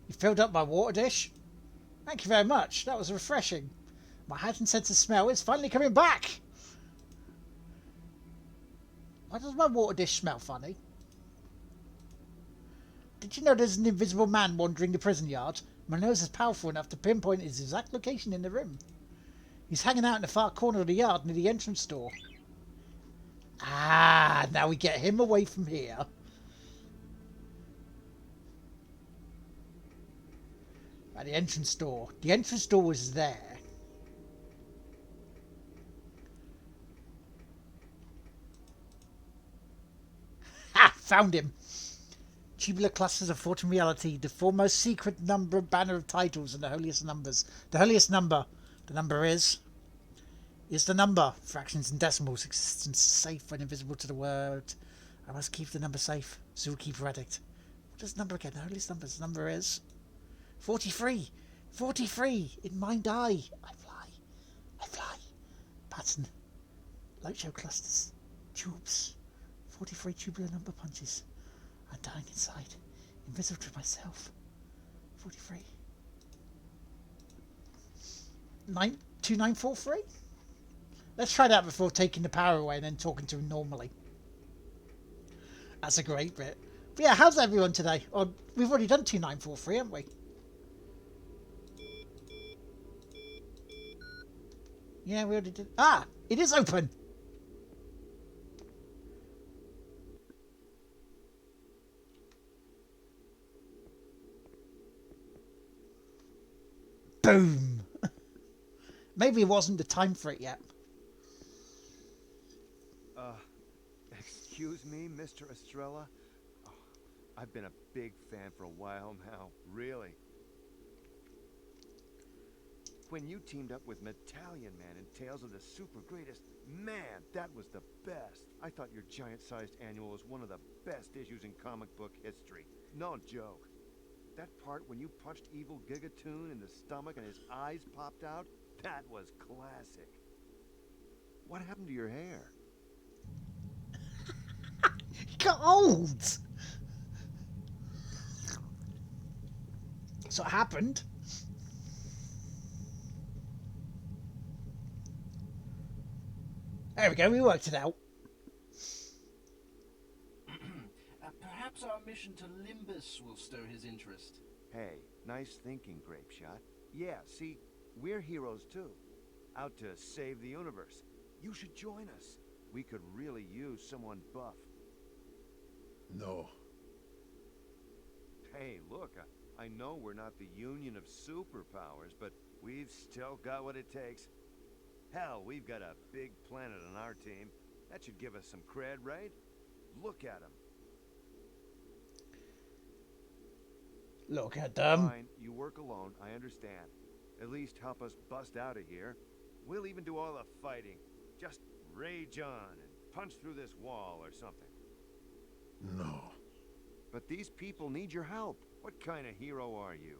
You filled up my water dish? Thank you very much. That was refreshing. My heightened sense of smell is finally coming back. Why does my water dish smell funny? Did you know there's an invisible man wandering the prison yard? My nose is powerful enough to pinpoint his exact location in the room. He's hanging out in the far corner of the yard near the entrance door. Ah, now we get him away from here. At the entrance door. The entrance door was there. Ha! Found him. Tubular clusters of thought and reality. The foremost secret number banner of titles and the holiest numbers. The holiest number. The number is the number. Fractions and decimals. Existence safe when invisible to the world. I must keep the number safe. Zookeeper addict. What is the number again? The holiest numbers. The number is 43. 43. In mind eye. I fly. I fly. Pattern. Light show clusters. Tubes. 43 tubular number punches. I'm dying inside. Invisible to myself. 43. 2943? Let's try that before taking the power away and then talking to him normally. That's a great bit. But yeah, how's everyone today? Oh, we've already done 2943, haven't we? Yeah, we already did. Ah, it is open. Boom. Maybe it wasn't the time for it yet. Excuse me, Mr. Estrella? Oh, I've been a big fan for a while now, really. When you teamed up with Metallion Man in Tales of the Super Greatest, man, that was the best. I thought your giant-sized annual was one of the best issues in comic book history. No joke. That part when you punched evil Gigatoon in the stomach and his eyes popped out, that was classic. What happened to your hair? He got old. So it happened. There we go, we worked it out. Perhaps our mission to Limbus will stir his interest. Hey, nice thinking, Grapeshot. Yeah, see, we're heroes too. Out to save the universe. You should join us. We could really use someone buff. No. Hey, look, I know we're not the Union of Superpowers, but we've still got what it takes. Hell, we've got a big planet on our team. That should give us some cred, right? Look at him. Look at them. Fine, you work alone, I understand. At least help us bust out of here. We'll even do all the fighting. Just rage on and punch through this wall or something. No. But these people need your help. What kind of hero are you?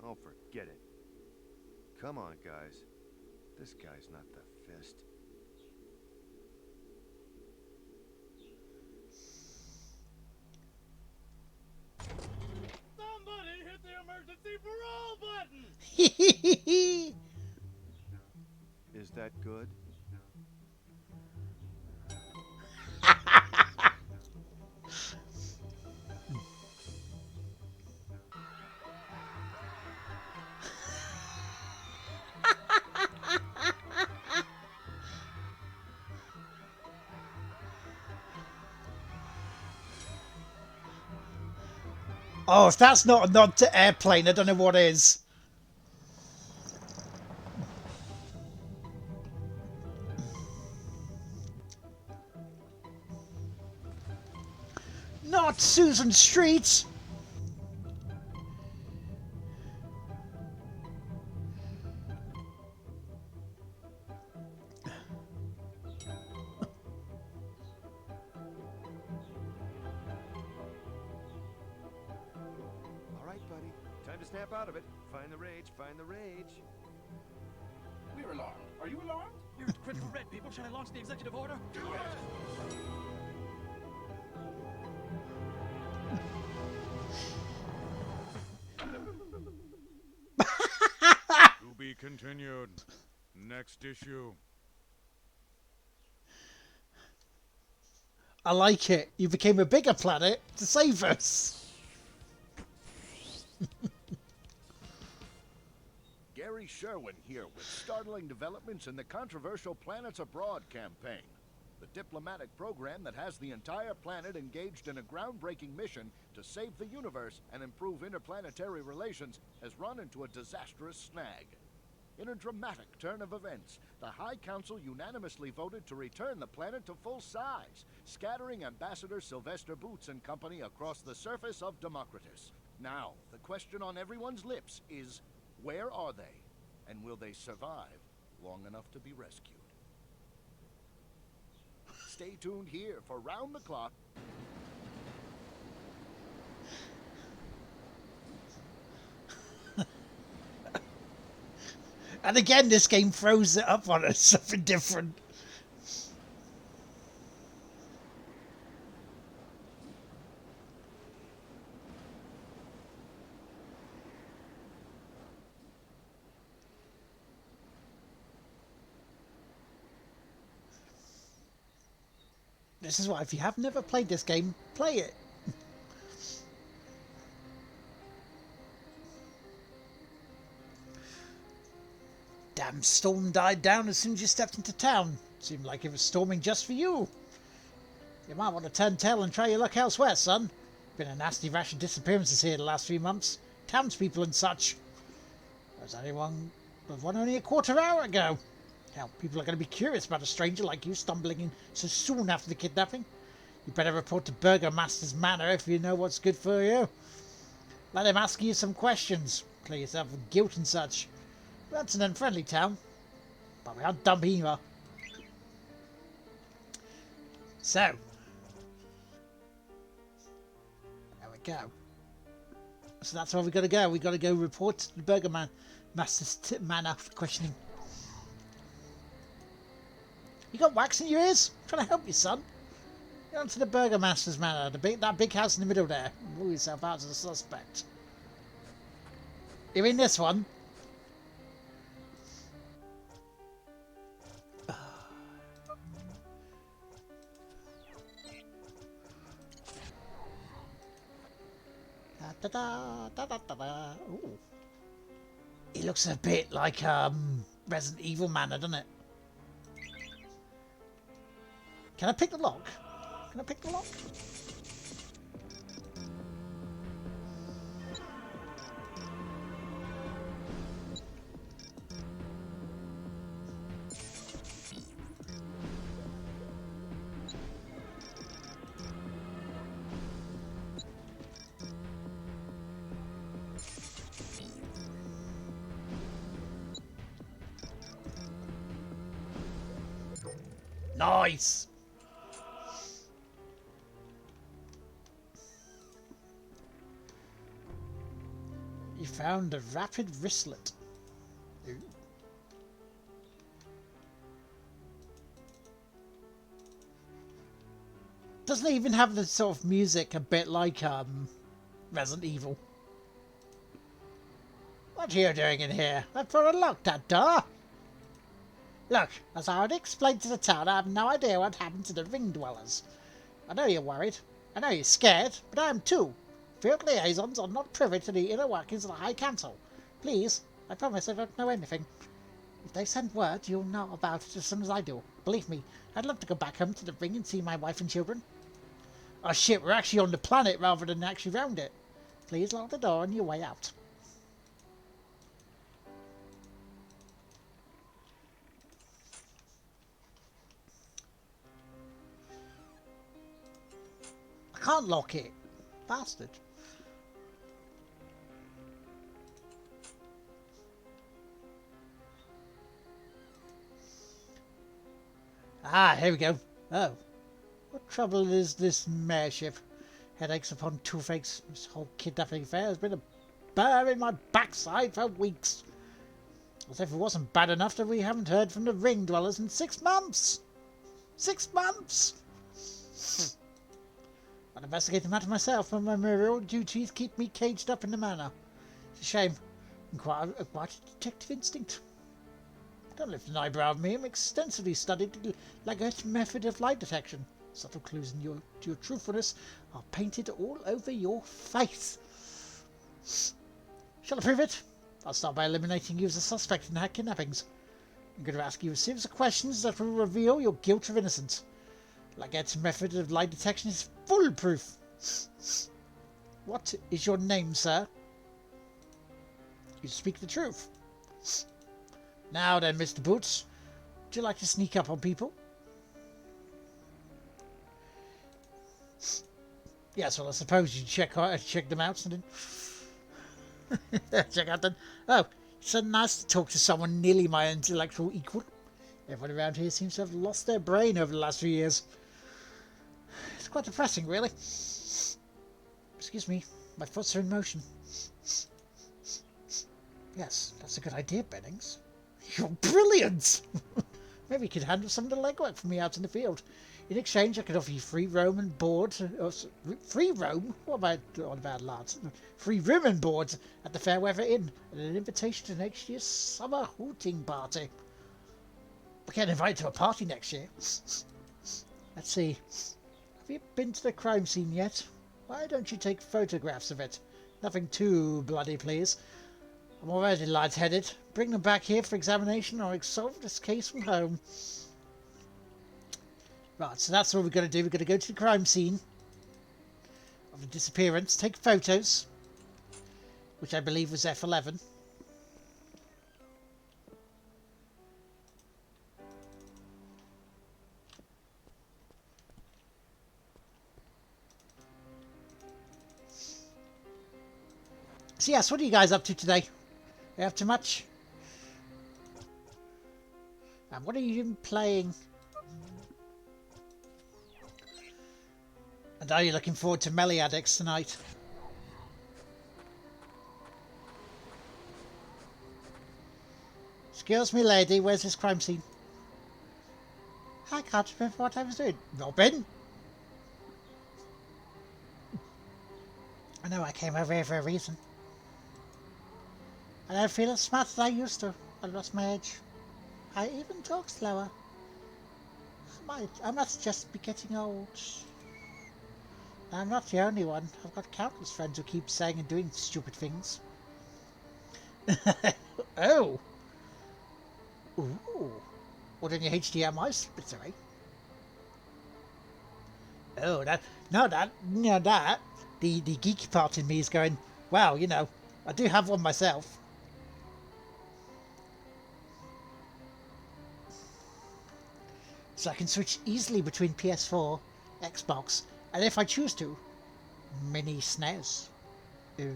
Oh, forget it. Come on, guys. This guy's not the Fist. Somebody hit the emergency parole button! Is that good? Oh, if that's not a nod to Airplane, I don't know what is. Not Susan Street! All right, buddy. Time to snap out of it. Find the rage, find the rage. We're alarmed. Are you alarmed? Here's critical red, people. Should I launch the executive order? Do it! To be continued. Next issue. I like it. You became a bigger planet to save us. Gary Sherwin here with startling developments in the controversial Planets Abroad campaign. The diplomatic program that has the entire planet engaged in a groundbreaking mission to save the universe and improve interplanetary relations has run into a disastrous snag. In a dramatic turn of events, the High Council unanimously voted to return the planet to full size, scattering Ambassador Sylvester Boots and company across the surface of Democritus. Now, the question on everyone's lips is, where are they? And will they survive long enough to be rescued? Stay tuned here for Round the Clock. And again, this game throws it up on us, something different. This is why, if you have never played this game, play it. Damn storm died down as soon as you stepped into town. Seemed like it was storming just for you. You might want to turn tail and try your luck elsewhere, son. Been a nasty rash of disappearances here the last few months. Townspeople and such. There was one only a quarter hour ago. Hell, people are going to be curious about a stranger like you stumbling in so soon after the kidnapping. You better report to Burgomaster's Manor if you know what's good for you. Let him ask you some questions. Clear yourself of guilt and such. That's an unfriendly town, but we aren't dumb either. So, there we go. So that's where we got to go. We got to go report to the Burgomaster's Manor for questioning. You got wax in your ears? I'm trying to help you, son. Get on to the Burgomaster's Manor, that big house in the middle there. Rule yourself out as a suspect. You mean this one? Da, da, da, da, da, da. Ooh. It looks a bit like Resident Evil Manor, doesn't it? Can I pick the lock? Can I pick the lock? Nice! You found a rapid wristlet. Ooh. Doesn't it even have the sort of music a bit like Resident Evil? What are you doing in here? I thought I locked that door. Look, as I already explained to the town, I have no idea what happened to the ring dwellers. I know you're worried. I know you're scared, but I am too. Field liaisons are not privy to the inner workings of the High Council. Please, I promise I don't know anything. If they send word, you'll know about it as soon as I do. Believe me, I'd love to go back home to the ring and see my wife and children. Oh shit, we're actually on the planet rather than actually round it. Please lock the door on your way out. I can't lock it. Bastard. Ah, here we go. Oh. What trouble is this mayorship? Headaches upon toothaches. This whole kidnapping affair has been a burr in my backside for weeks. As if it wasn't bad enough that we haven't heard from the ring dwellers in 6 months. 6 months! I'd investigate the matter myself, but my real duties keep me caged up in the manor. It's a shame. I'm quite a detective instinct. Don't lift an eyebrow at me. I'm extensively studied the Lagert method of light detection. Subtle clues in to your truthfulness are painted all over your face. Shall I prove it? I'll start by eliminating you as a suspect in the kidnappings. I'm going to ask you a series of questions that will reveal your guilt or innocence. Lagette's method of lie detection is foolproof. What is your name, sir? You speak the truth. Now then, Mr. Boots, would you like to sneak up on people? Yes, well, I suppose you check them out and then check out them. Oh, it's so nice to talk to someone nearly my intellectual equal. Everyone around here seems to have lost their brain over the last few years. It's quite depressing, really. Excuse me, my foot's are in motion. Yes, that's a good idea, Bennings. You're brilliant! Maybe you could handle some of the legwork for me out in the field. In exchange, I could offer you free roam and board. Free roam? What about lads? Free room and board at the Fairweather Inn, and an invitation to next year's summer hooting party. I get invited to a party next year. Let's see. Have you been to the crime scene yet? Why don't you take photographs of it? Nothing too bloody, please. I'm already light-headed. Bring them back here for examination, or I'll solve this case from home. Right, so that's what we're going to do. We're going to go to the crime scene of the disappearance, take photos, which I believe was F11. So yes, what are you guys up to today? You up to much? And what are you even playing? And are you looking forward to Melee Addicts tonight? Excuse me, lady, where's this crime scene? I can't remember what I was doing. Robin? I know I came over here for a reason. I don't feel as smart as I used to. I lost my edge. I even talk slower. I must just be getting old. I'm not the only one. I've got countless friends who keep saying and doing stupid things. Oh! Ooh. What in your HDMI splitter, eh? Oh, that... The geeky part in me is going, wow, you know, I do have one myself. So I can switch easily between PS4, Xbox, and if I choose to, mini SNES. Ooh.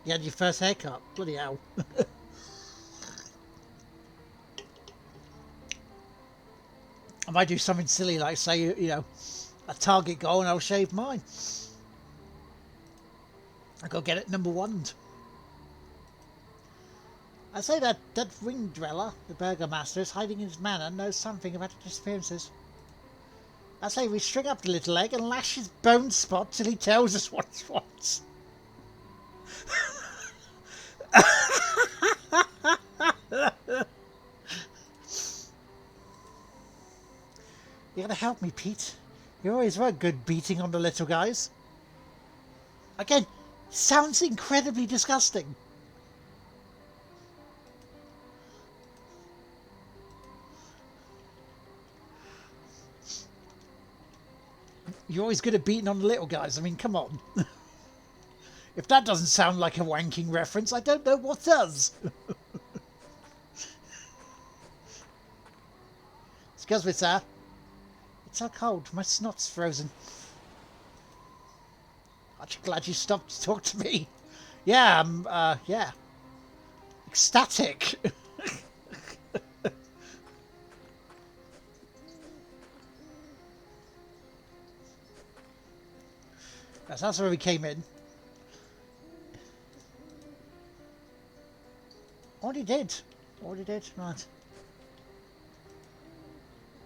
You had your first haircut. Bloody hell. I might do something silly like say, you know, a Target goal and I'll shave mine. I'll go get it number 1. I say that ring dweller, the burgomaster, is hiding in his manor and knows something about the disappearances. I say we string up the little egg and lash his bone spot till he tells us what's what. You gotta help me, Pete. You always were good beating on the little guys. Again, sounds incredibly disgusting. You're always good at beating on the little guys. I mean, come on. If that doesn't sound like a wanking reference, I don't know what does. Excuse me, sir. It's so cold. My snot's frozen. Aren't you glad you stopped to talk to me? Yeah, yeah. Ecstatic. That's where we came in. Already did. Already did. Right.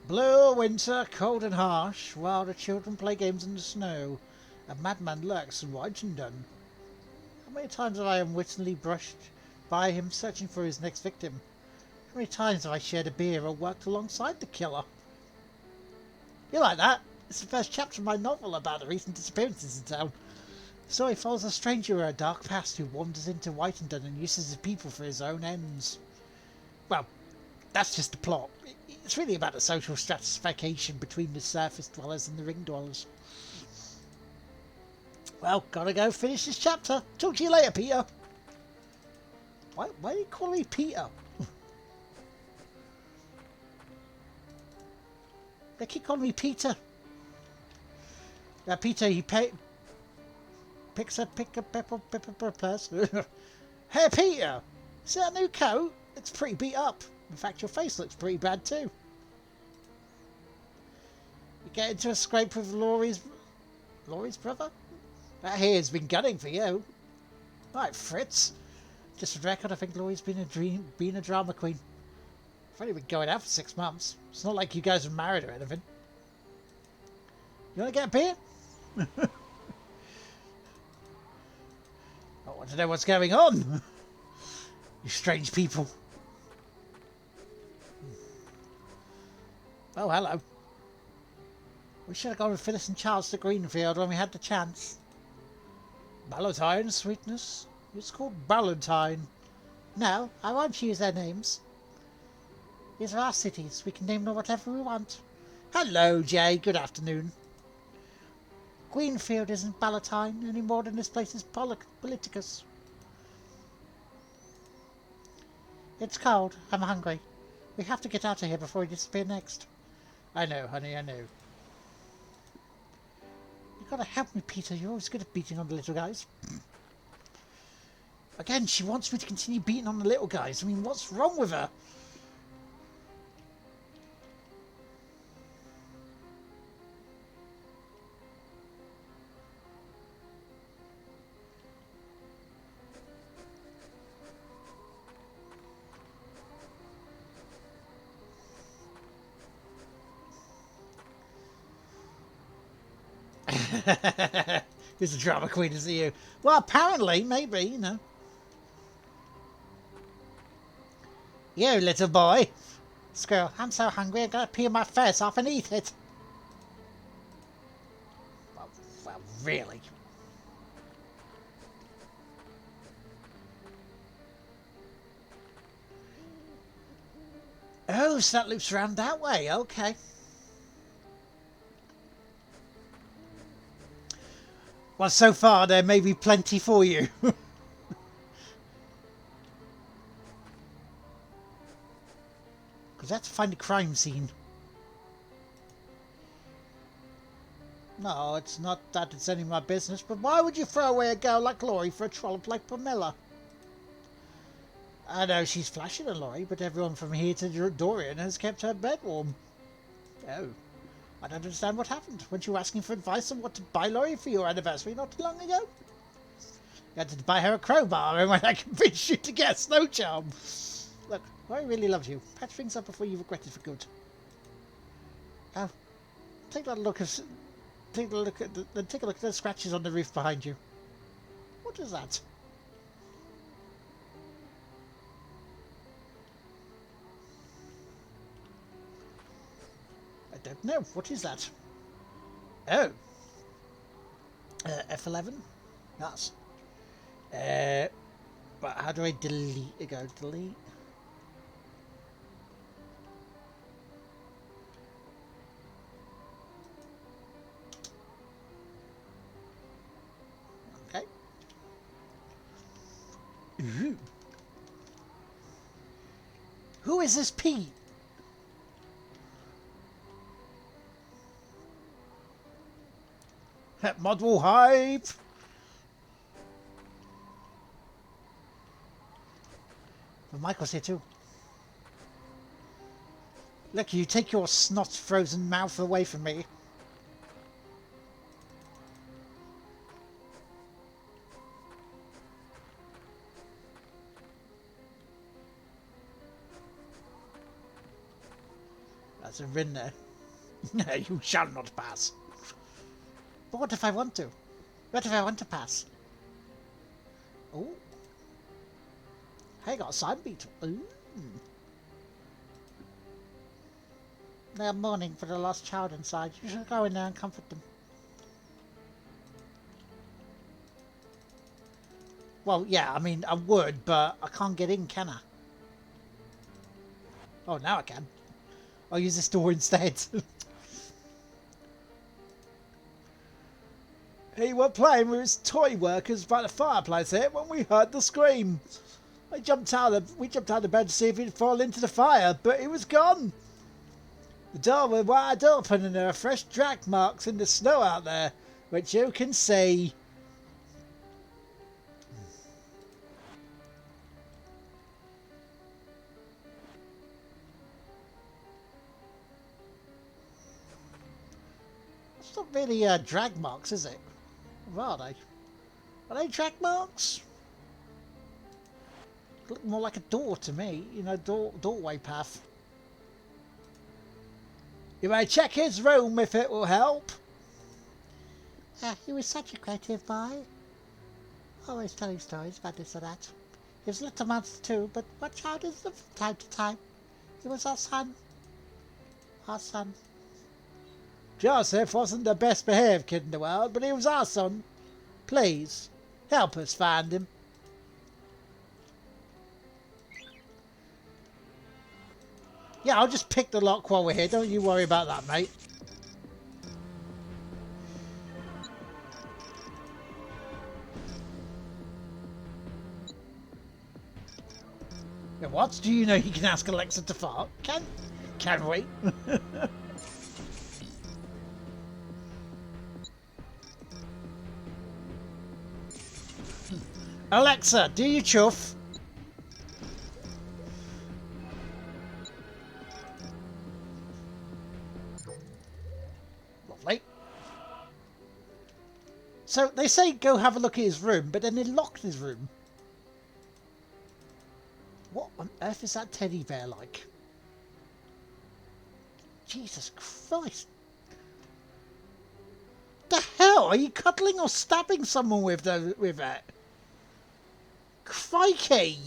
Blue winter, cold and harsh, while the children play games in the snow. A madman lurks in Whitenden. How many times have I unwittingly brushed by him searching for his next victim? How many times have I shared a beer or worked alongside the killer? You like that? It's the first chapter of my novel about the recent disappearances in town. The story follows a stranger with a dark past who wanders into Whitenden and uses his people for his own ends. Well, that's just the plot. It's really about the social stratification between the surface dwellers and the ring dwellers. Well, gotta go finish this chapter. Talk to you later, Peter. Why do you call me Peter? They keep calling me Peter. Peter, he picks a pepper person. Hey, Peter, see that new coat? It's pretty beat up. In fact, your face looks pretty bad too. You get into a scrape with Laurie's brother? That here's been gunning for you. Right, Fritz. Just for the record, I think Laurie's been a drama queen. I've only been going out for 6 months. It's not like you guys are married or anything. You want to get a beer? I want to know what's going on. You strange people. Oh, hello. We should have gone with Phyllis and Charles to Greenfield when we had the chance. Ballantine, sweetness. It's called Ballantine. No, I won't use their names. These are our cities. We can name them whatever we want. Hello, Jay. Good afternoon. Greenfield isn't Ballantine any more than this place is Politicus. It's cold. I'm hungry. We have to get out of here before we disappear next. I know, honey, I know. You gotta help me, Peter. You're always good at beating on the little guys. Again, she wants me to continue beating on the little guys. I mean, what's wrong with her? Who's a drama queen, is it you? Well, apparently, maybe, you know. You little boy. Squirrel, I'm so hungry I'm gonna peel my face off and eat it. Well, really. Oh, so that loops around that way, okay. Well, so far there may be plenty for you. Because that's to find a crime scene. No, it's not that it's any of my business, but why would you throw away a girl like Laurie for a trollop like Pamela? I know she's flashy than Laurie, but everyone from here to Dorian has kept her bed warm. Oh. I don't understand what happened. Weren't you asking for advice on what to buy Laurie for your anniversary not too long ago? You had to buy her a crowbar, and when I convinced you to get a snow charm. Look, Laurie really loves you. Patch things up before you regret it for good. Now, take a look at the scratches on the roof behind you. What is that? I don't know. What is that? Oh. F11? That's. But how do I delete it? Go delete. Okay. Ooh. Who is this Pete? Model hype. But Michael's here too. Look, you take your snot frozen mouth away from me. That's a rin there. No, you shall not pass. But what if I want to? What if I want to pass? Oh. Hey, got a side beetle. Ooh. They're mourning for the lost child inside. You should go in there and comfort them. Well, yeah, I mean, I would, but I can't get in, can I? Oh, now I can. I'll use this door instead. He were playing with his toy workers by the fireplace here when we heard the scream. We jumped out of bed to see if he'd fall into the fire, but he was gone. The door was wide open and there are fresh drag marks in the snow out there, which you can see. It's not really drag marks, is it? What are they? Are they drag marks? Look more like a door to me, you know, doorway path. You may check his room if it will help. He was such a creative boy. Always telling stories about this or that. He was a little monster too, but watch out from time to time. He was our son. Our son. Joseph wasn't the best behaved kid in the world, but he was our son. Please, help us find him. Yeah, I'll just pick the lock while we're here. Don't you worry about that, mate. Yeah, what? Do you know you can ask Alexa to fart? Can we? Alexa, do you chuff? Lovely. So they say go have a look at his room, but then they locked his room. What on earth is that teddy bear like? Jesus Christ. The hell? Are you cuddling or stabbing someone with that? Crikey!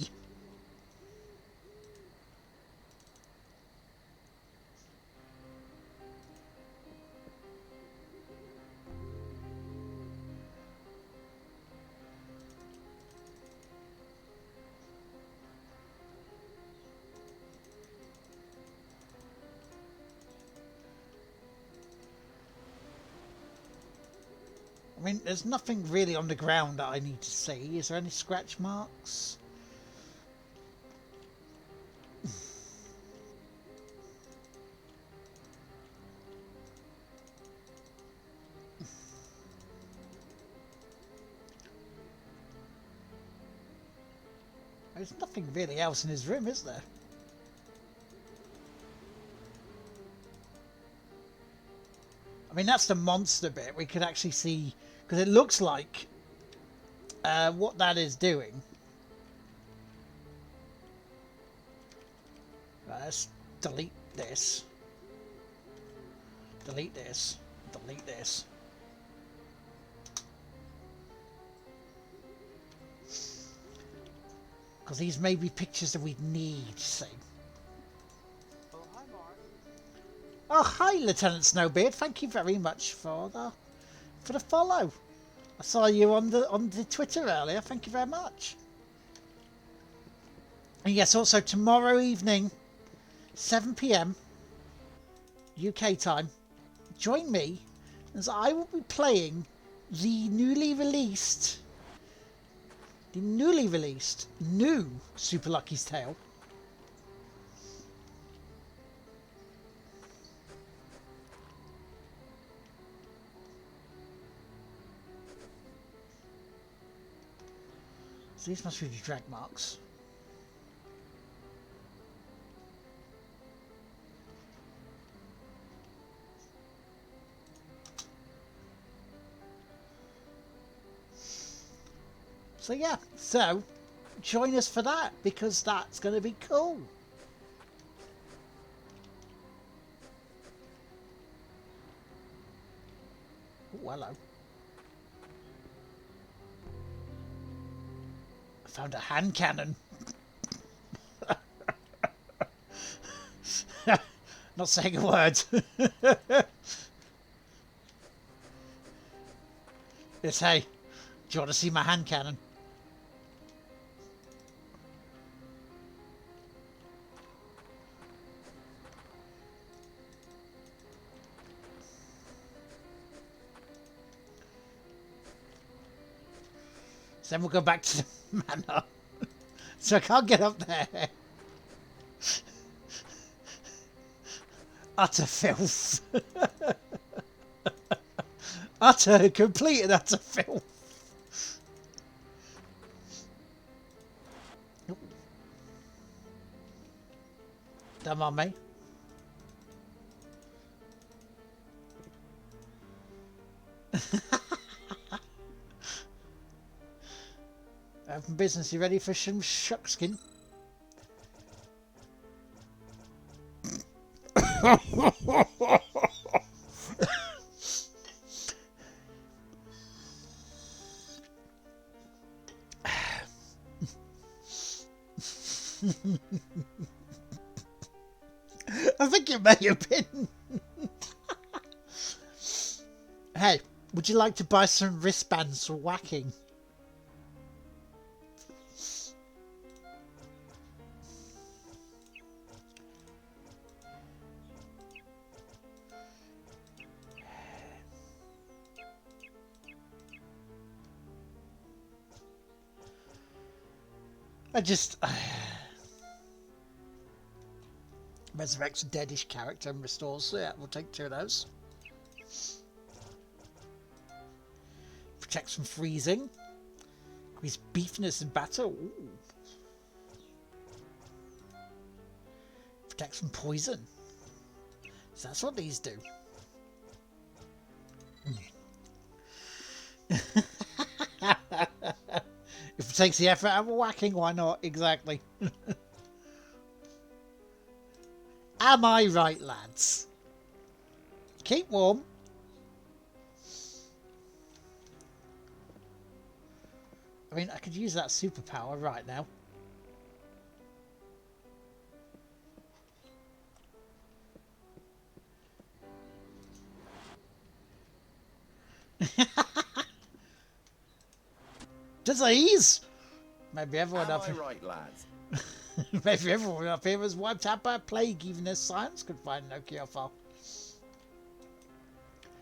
I mean, there's nothing really on the ground that I need to see. Is there any scratch marks? There's nothing really else in his room, is there? I mean, that's the monster bit. We could actually see, because it looks like what that is doing. Let's delete this. Delete this. Delete this. Because these may be pictures that we need to see. Oh, hi, Mark. Oh, hi, Lieutenant Snowbeard. Thank you very much for the follow. I saw you on the Twitter earlier. Thank you very much. And yes, also tomorrow evening, 7 p.m. UK time, join me as I will be playing the newly released new Super Lucky's Tale. So these must be the drag marks. So yeah, so join us for that because that's going to be cool. Oh, hello. I found a hand cannon. Not saying a word. Yes, hey, do you want to see my hand cannon? So then we'll go back to the manor. So I can't get up there. Utter filth. Utter, complete and utter filth. Come on, mate. Open business, you ready for some shuckskin? I think it may have been. Hey, would you like to buy some wristbands for whacking? I just... resurrects a deadish character and restores. So yeah, we'll take 2 of those. Protects from freezing. Increase beefiness in battle. Ooh. Protects from poison. So that's what these do. If it takes the effort out of whacking, why not? Exactly. Am I right, lads? Keep warm. I mean, I could use that superpower right now. Disease! Maybe everyone up here... right, lads? Maybe everyone up here was wiped out by a plague, even as science could find no cure for.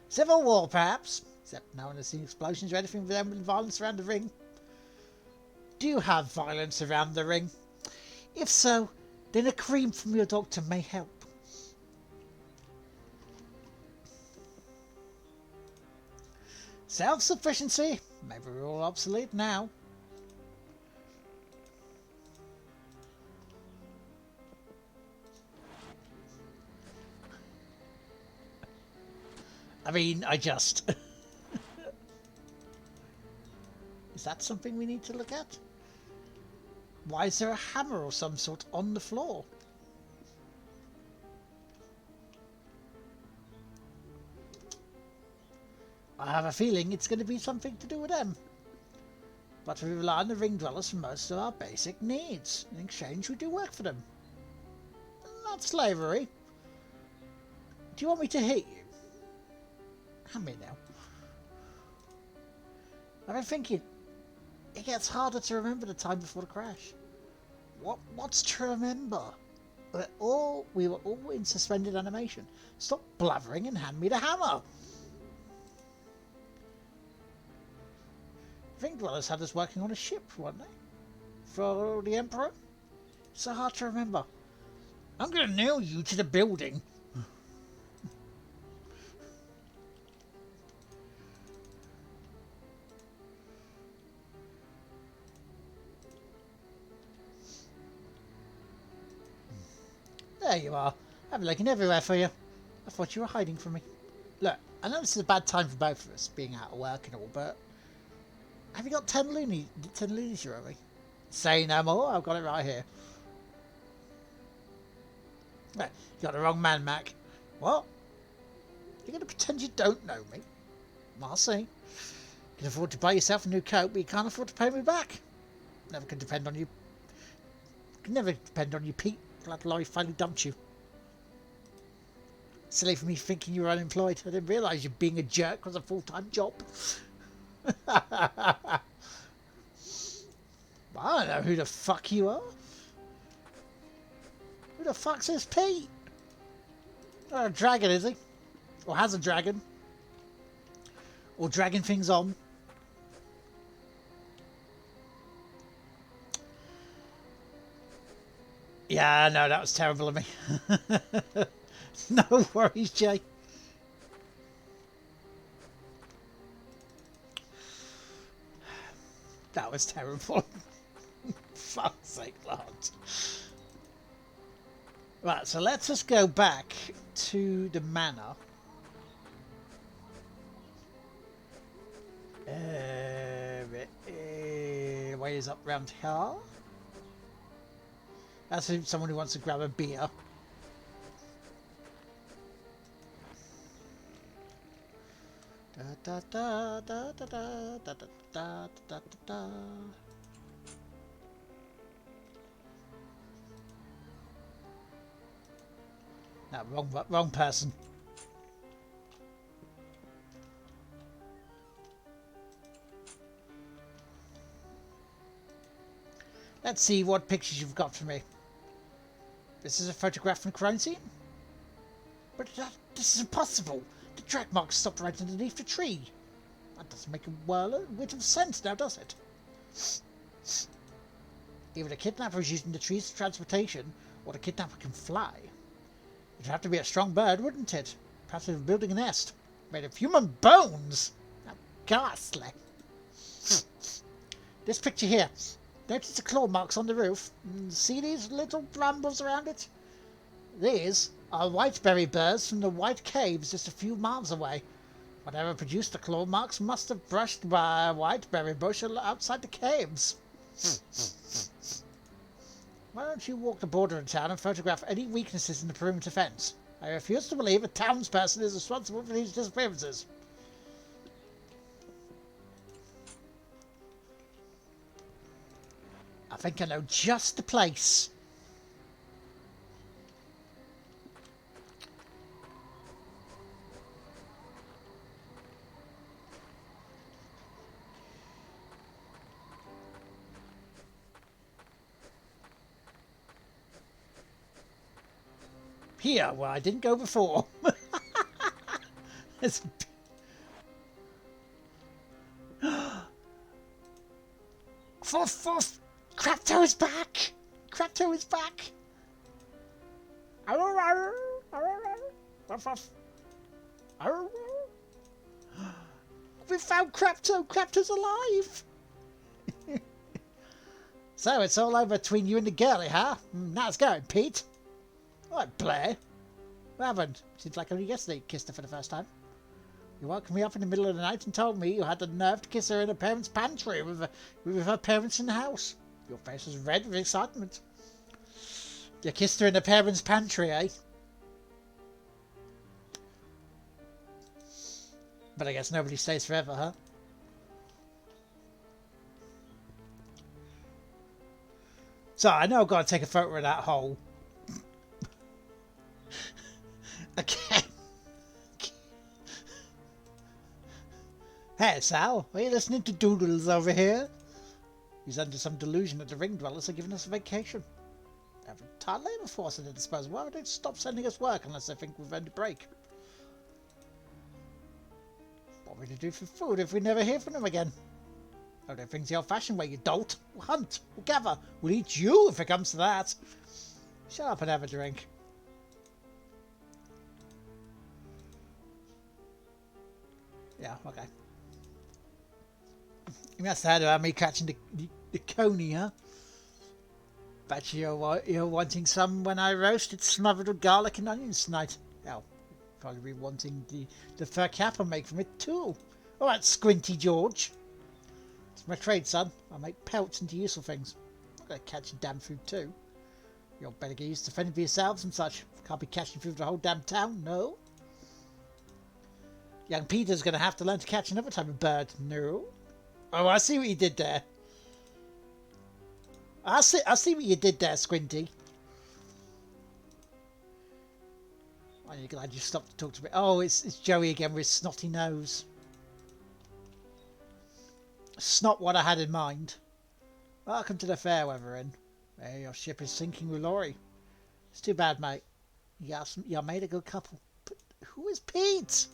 Civil war, perhaps? Except no one has seen explosions or anything resembling violence around the ring. Do you have violence around the ring? If so, then a cream from your doctor may help. Self-sufficiency? Maybe we're all obsolete now. I mean, I just... Is that something we need to look at? Why is there a hammer or some sort on the floor? I have a feeling it's going to be something to do with them. But we rely on the ring dwellers for most of our basic needs. In exchange, we do work for them. Not slavery. Do you want me to hit you? Hand me now. I've been thinking, it gets harder to remember the time before the crash. What's to remember? We were all in suspended animation. Stop blathering and hand me the hammer. Ring dwellers had us working on a ship, weren't they? For the Emperor? So hard to remember. I'm going to nail you to the building. There you are. I've been looking everywhere for you. I thought you were hiding from me. Look, I know this is a bad time for both of us, being out of work and all, but have you got 10 loonies you owe me? Say no more, I've got it right here. No, you got the wrong man, Mac. What? You're going to pretend you don't know me? I'll see. You can afford to buy yourself a new coat, but you can't afford to pay me back. Never can depend on you. Can never depend on you, Pete. Glad Laurie finally dumped you. Silly for me thinking you were unemployed. I didn't realise you being a jerk was a full-time job. I don't know who the fuck you are. Who the fuck's this Pete? Oh, a dragon, is he? Or has a dragon? Or dragging things on? Yeah, no, that was terrible of me. No worries, Jay. That was terrible. Fuck's sake, Lord. Right, so let's just go back to the manor. Way is up round here. That's someone who wants to grab a beer. Da da da da da da da da da da da. No, wrong person. Let's see what pictures you've got for me. This is a photograph from the crime scene? But this is impossible. The track marks stopped right underneath the tree. That doesn't make a whit of sense now, does it? Either the kidnapper is using the trees for transportation, or the kidnapper can fly. It'd have to be a strong bird, wouldn't it? Perhaps they were building a nest. Made of human bones! How ghastly. This picture here. Notice the claw marks on the roof? See these little brambles around it? These are whiteberry birds from the White Caves just a few miles away. Whatever produced the claw marks must have brushed by a whiteberry bush outside the caves. Why don't you walk the border of town and photograph any weaknesses in the perimeter fence? I refuse to believe a townsperson is responsible for these disappearances. I think I know just the place. Here, where I didn't go before. It's... Forth! Crapto is back! Crapto is back! We found Crapto! Crapto's alive! So it's all over between you and the girlie, huh? Now it's going, Pete. Alright, Blair. What happened? Seems like only yesterday you kissed her for the first time. You woke me up in the middle of the night and told me you had the nerve to kiss her in her parents' pantry with her parents in the house. Your face was red with excitement. You kissed her in her parents' pantry, eh? But I guess nobody stays forever, huh? So I know I've got to take a photo of that hole. Again. Hey, Sal, are you listening to Doodles over here? He's under some delusion that the ring dwellers are giving us a vacation. They have a tight labour force at their disposal. Why would they stop sending us work unless they think we've earned a break? What are we to do for food if we never hear from them again? Oh, do things the old-fashioned way, you dolt. We'll hunt, we'll gather, we'll eat you if it comes to that. Shut up and have a drink. Yeah, okay. You must have heard about me catching the coney, huh? Bet you're wanting some when I roast it smothered with garlic and onions tonight. Oh, probably be wanting the fur cap I make from it too. All right, Squinty George. It's my trade, son. I make pelts into useful things. I'm gonna catch your damn food too. You'll better get used to fending for yourselves and such. Can't be catching food for the whole damn town, no. Young Peter's gonna have to learn to catch another type of bird, no. Oh, I see what you did there. I see what you did there, Squinty. I'm glad you stopped to talk to me. Oh, it's Joey again with his snotty nose. It's not what I had in mind. Welcome to the fair weather in. Hey, your ship is sinking with Laurie. It's too bad, mate. You made a good couple. But who is Pete?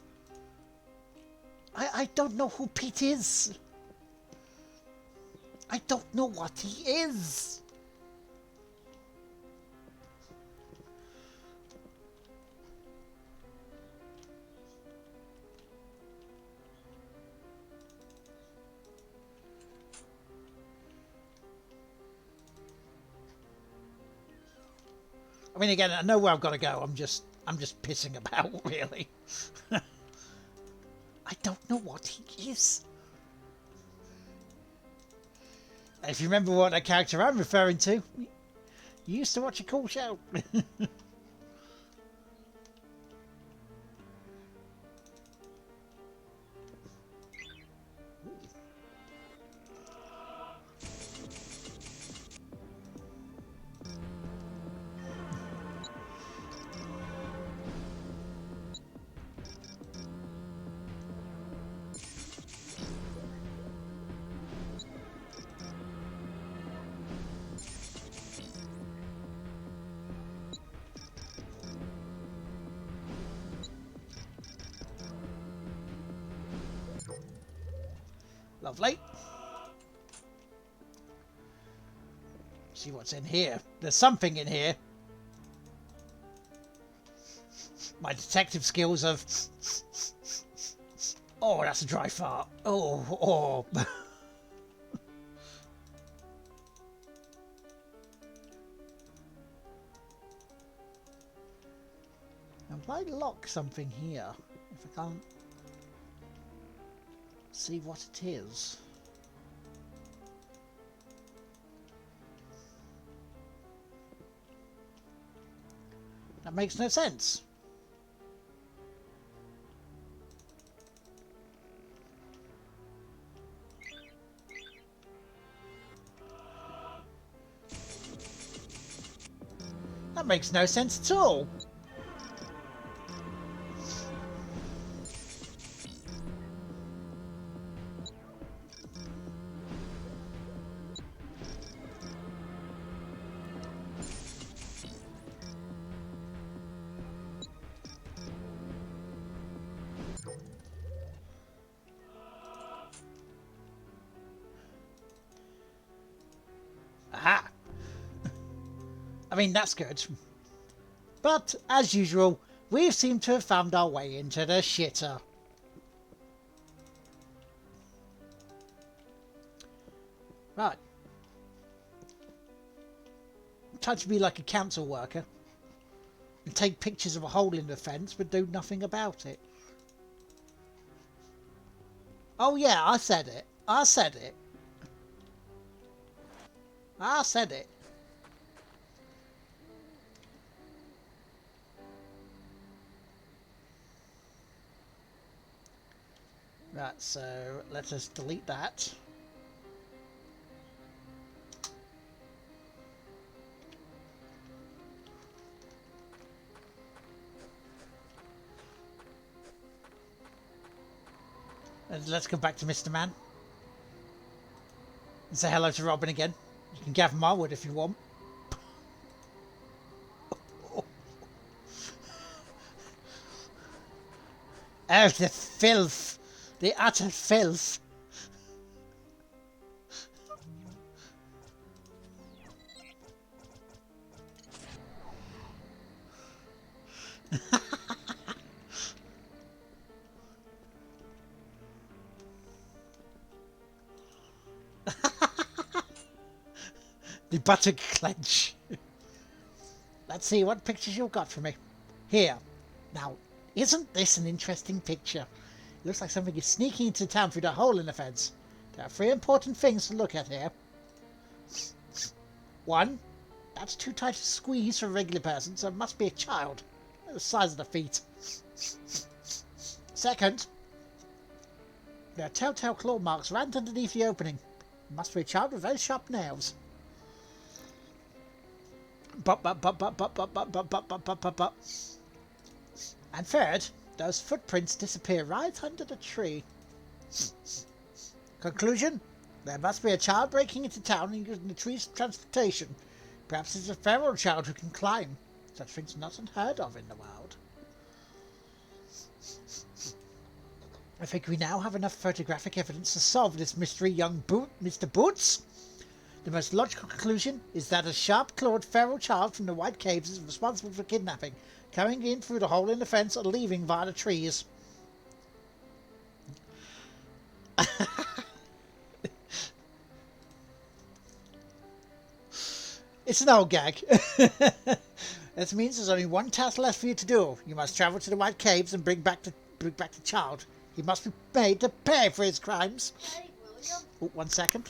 I don't know who Pete is. I don't know what he is. I mean, again, I know where I've got to go. I'm just pissing about, really. I don't know what he is. If you remember what that character I'm referring to, you used to watch a cool show. Lovely. See what's in here. There's something in here. My detective skills of... Oh, that's a dry fart. Oh. Now, if I lock something here, if I can't see what it is. That makes no sense. That makes no sense at all. Aha! I mean, that's good. But, as usual, we've seemed to have found our way into the shitter. Right. Time to be like a council worker. And take pictures of a hole in the fence, but do nothing about it. Oh yeah, I said it. I said it. I said it. Right, so let us delete that. And let's go back to Mr. Man. And say hello to Robin again. You can gather my wood if you want. Oh, the filth. The utter filth. The buttock clench. Let's see what pictures you've got for me. Here. Now, isn't this an interesting picture? It looks like something is sneaking into town through the hole in the fence. There are 3 important things to look at here. 1. That's too tight a squeeze for a regular person, so it must be a child. The size of the feet. 2nd, there are telltale claw marks right underneath the opening. It must be a child with very sharp nails. And 3rd, those footprints disappear right under the tree. Conclusion? There must be a child breaking into town and using the tree's transportation. Perhaps it's a feral child who can climb. Such things are not unheard of in the wild. I think we now have enough photographic evidence to solve this mystery, young Mr. Boots. The most logical conclusion is that a sharp-clawed feral child from the White Caves is responsible for kidnapping, coming in through the hole in the fence and leaving via the trees. It's an old gag. This means there's only one task left for you to do. You must travel to the White Caves and bring back the child. He must be made to pay for his crimes. Hey, William. Oh, 1 second.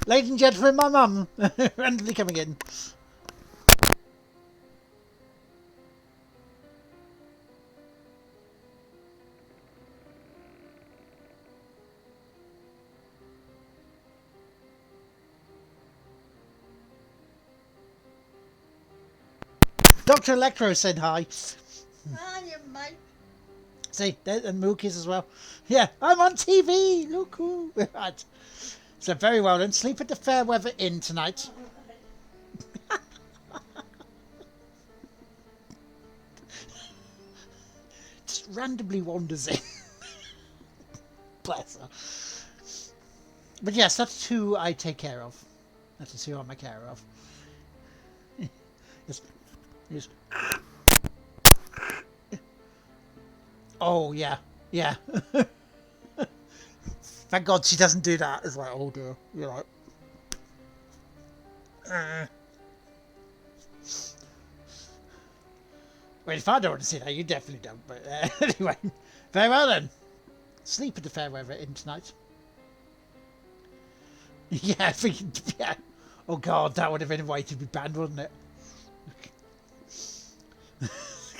Ladies and gentlemen, my mum randomly coming in. Dr. Electro said hi. Hiya, mate. See, and Mookie's as well. Yeah, I'm on TV. Look who. Right. So very well then. Sleep at the Fairweather Inn tonight. Just randomly wanders in. Bless her. But yes, that's who I take care of. That is who I'm a care of. Yes. Yes. Oh yeah, yeah. Thank God she doesn't do that. It's like, oh dear, you're like. Well, if I don't want to see that, you definitely don't. But anyway, very well then. Sleep at the Fairweather Inn tonight. Yeah, yeah. Oh God, that would have been a way to be banned, wouldn't it?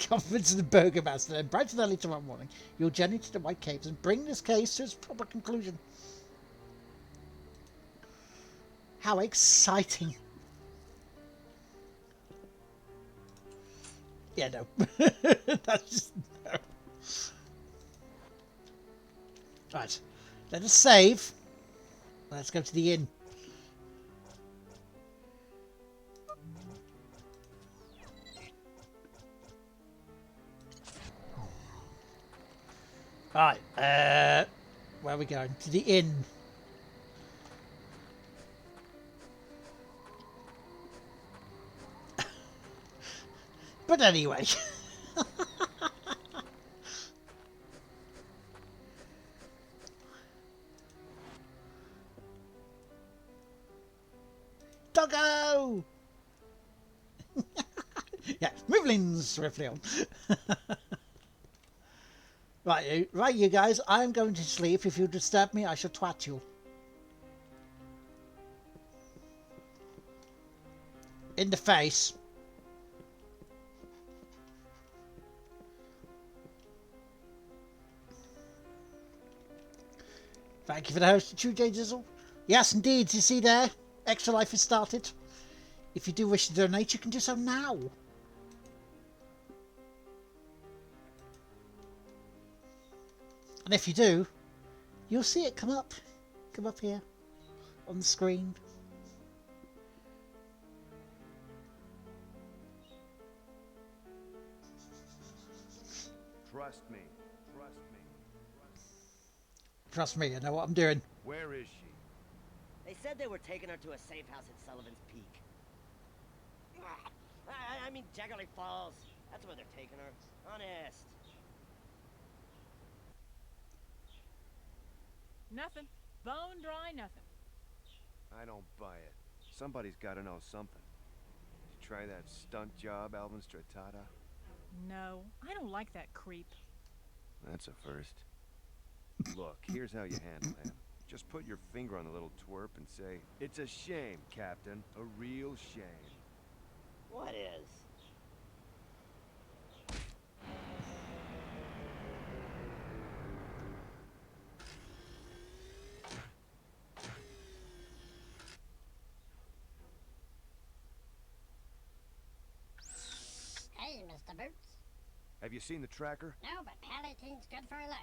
Compliments of the Burgomaster. Then, bright and early tomorrow morning, you'll journey to the White Caves and bring this case to its proper conclusion. How exciting! Yeah, no. That's just no. Right, let us save. Let's go to the inn. Right, where are we going? To the inn. But anyway. Doggo! Yeah, moving swiftly on. Right, you guys, I'm going to sleep. If you disturb me, I shall twat you. In the face. Thank you for the host, True J Dizzle. Yes, indeed, you see there, Extra Life has started. If you do wish to donate, you can do so now. And if you do, you'll see it come up here on the screen. Trust me. Trust me, I know what I'm doing. Where is she? They said they were taking her to a safe house at Sullivan's Peak. I mean Jaggerly Falls. That's where they're taking her. Honest. Nothing. Bone dry nothing. I don't buy it. Somebody's got to know something. Did you try that stunt job, Alvin Stratata? No, I don't like that creep. That's a first. Look, here's how you handle him. Just put your finger on the little twerp and say, "It's a shame, Captain. A real shame." What is? Hey, Mr. Boots. Have you seen the tracker? No, but Palatine's good for a look.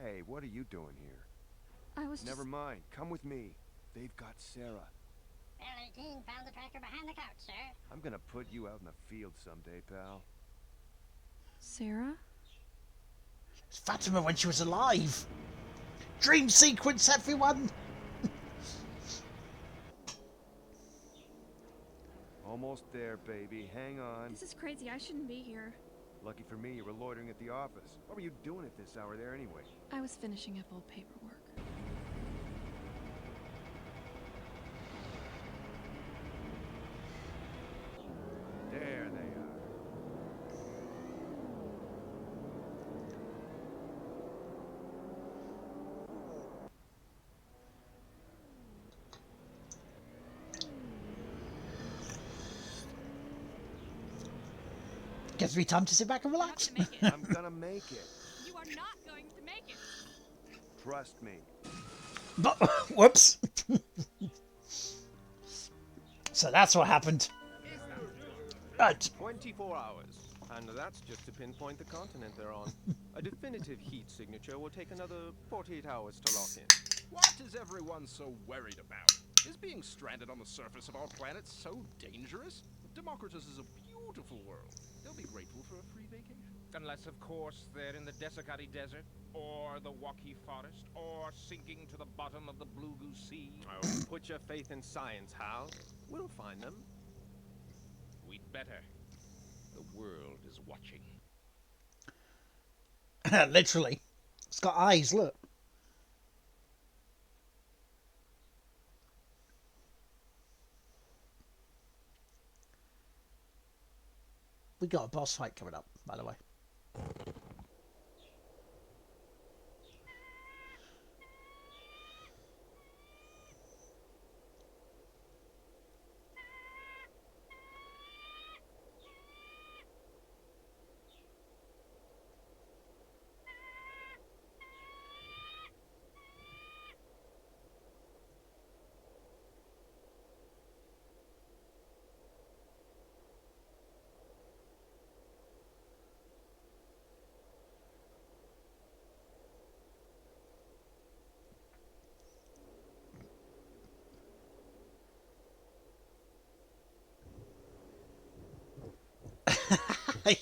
Hey, what are you doing here? I was Never mind. Come with me. They've got Sarah. Palatine found the tracker behind the couch, sir. I'm gonna put you out in the field someday, pal. Sarah? It's Fatima when she was alive. Dream sequence, everyone. Almost there, baby. Hang on. This is crazy. I shouldn't be here. Lucky for me, you were loitering at the office. What were you doing at this hour there anyway? I was finishing up old paperwork. There they are. Gives me time to sit back and relax. I'm gonna make it. You are not going to make it. Trust me. But, whoops. So that's what happened. Right. 24 hours. And that's just to pinpoint the continent they're on. A definitive heat signature will take another 48 hours to lock in. What is everyone so worried about? Is being stranded on the surface of our planet so dangerous? Democritus is a beautiful world. They'll be grateful for a free vacation. Unless, of course, they're in the Desicati Desert, or the Waki Forest, or sinking to the bottom of the Blue Goose Sea. Oh, put your faith in science, Hal. We'll find them. We'd better. The world is watching. Literally. It's got eyes, look. We got a boss fight coming up, by the way.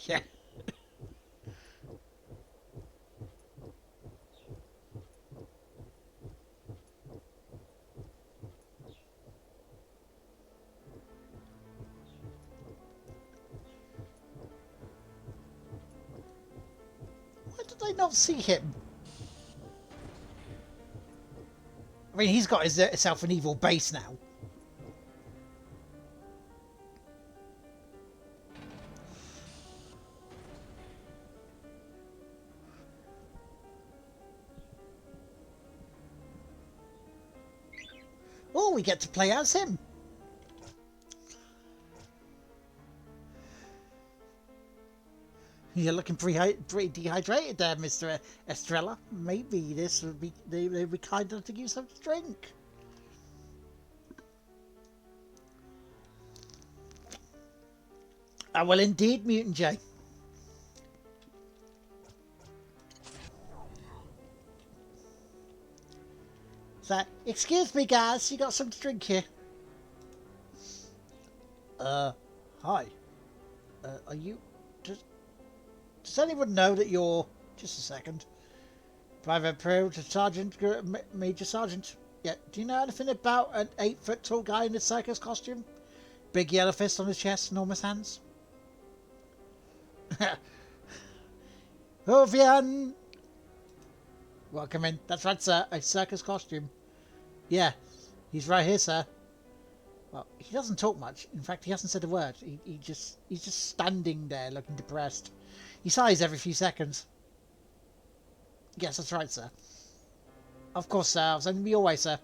Yeah. Why did I not see him? I mean, he's got himself an evil base now. Oh, we get to play as him. You're looking pretty dehydrated there, Mr. Estrella. Maybe this would be they'd be kind enough to give you something to drink. I will indeed, Mutant J. So, excuse me, guys. You got something to drink here? Hi. Are you? Does Does anyone know that you're... Just a second. Private Privilege Sergeant, Major Sergeant. Yeah, do you know anything about an 8-foot tall guy in a circus costume? Big yellow fist on his chest, enormous hands. Hovian! Welcome in. That's right, sir. A circus costume. Yeah, he's right here, sir. Well, he doesn't talk much. In fact, he hasn't said a word. He's just standing there looking depressed. He sighs every few seconds. Yes, that's right, sir. Of course, sir. I was sending me your way, sir.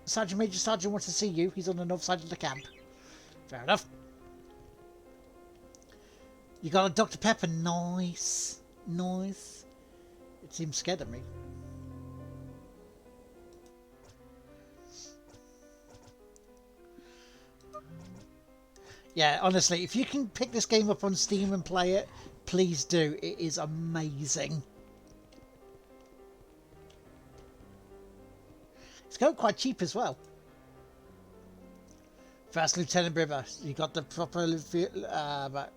Sergeant Major Sergeant wants to see you. He's on the north side of the camp. Fair enough. You got a Dr. Pepper. Nice. Nice. It seems scared of me. Yeah, honestly, if you can pick this game up on Steam and play it, please do. It is amazing. It's going quite cheap as well. First Lieutenant Brimmer, you got the proper... but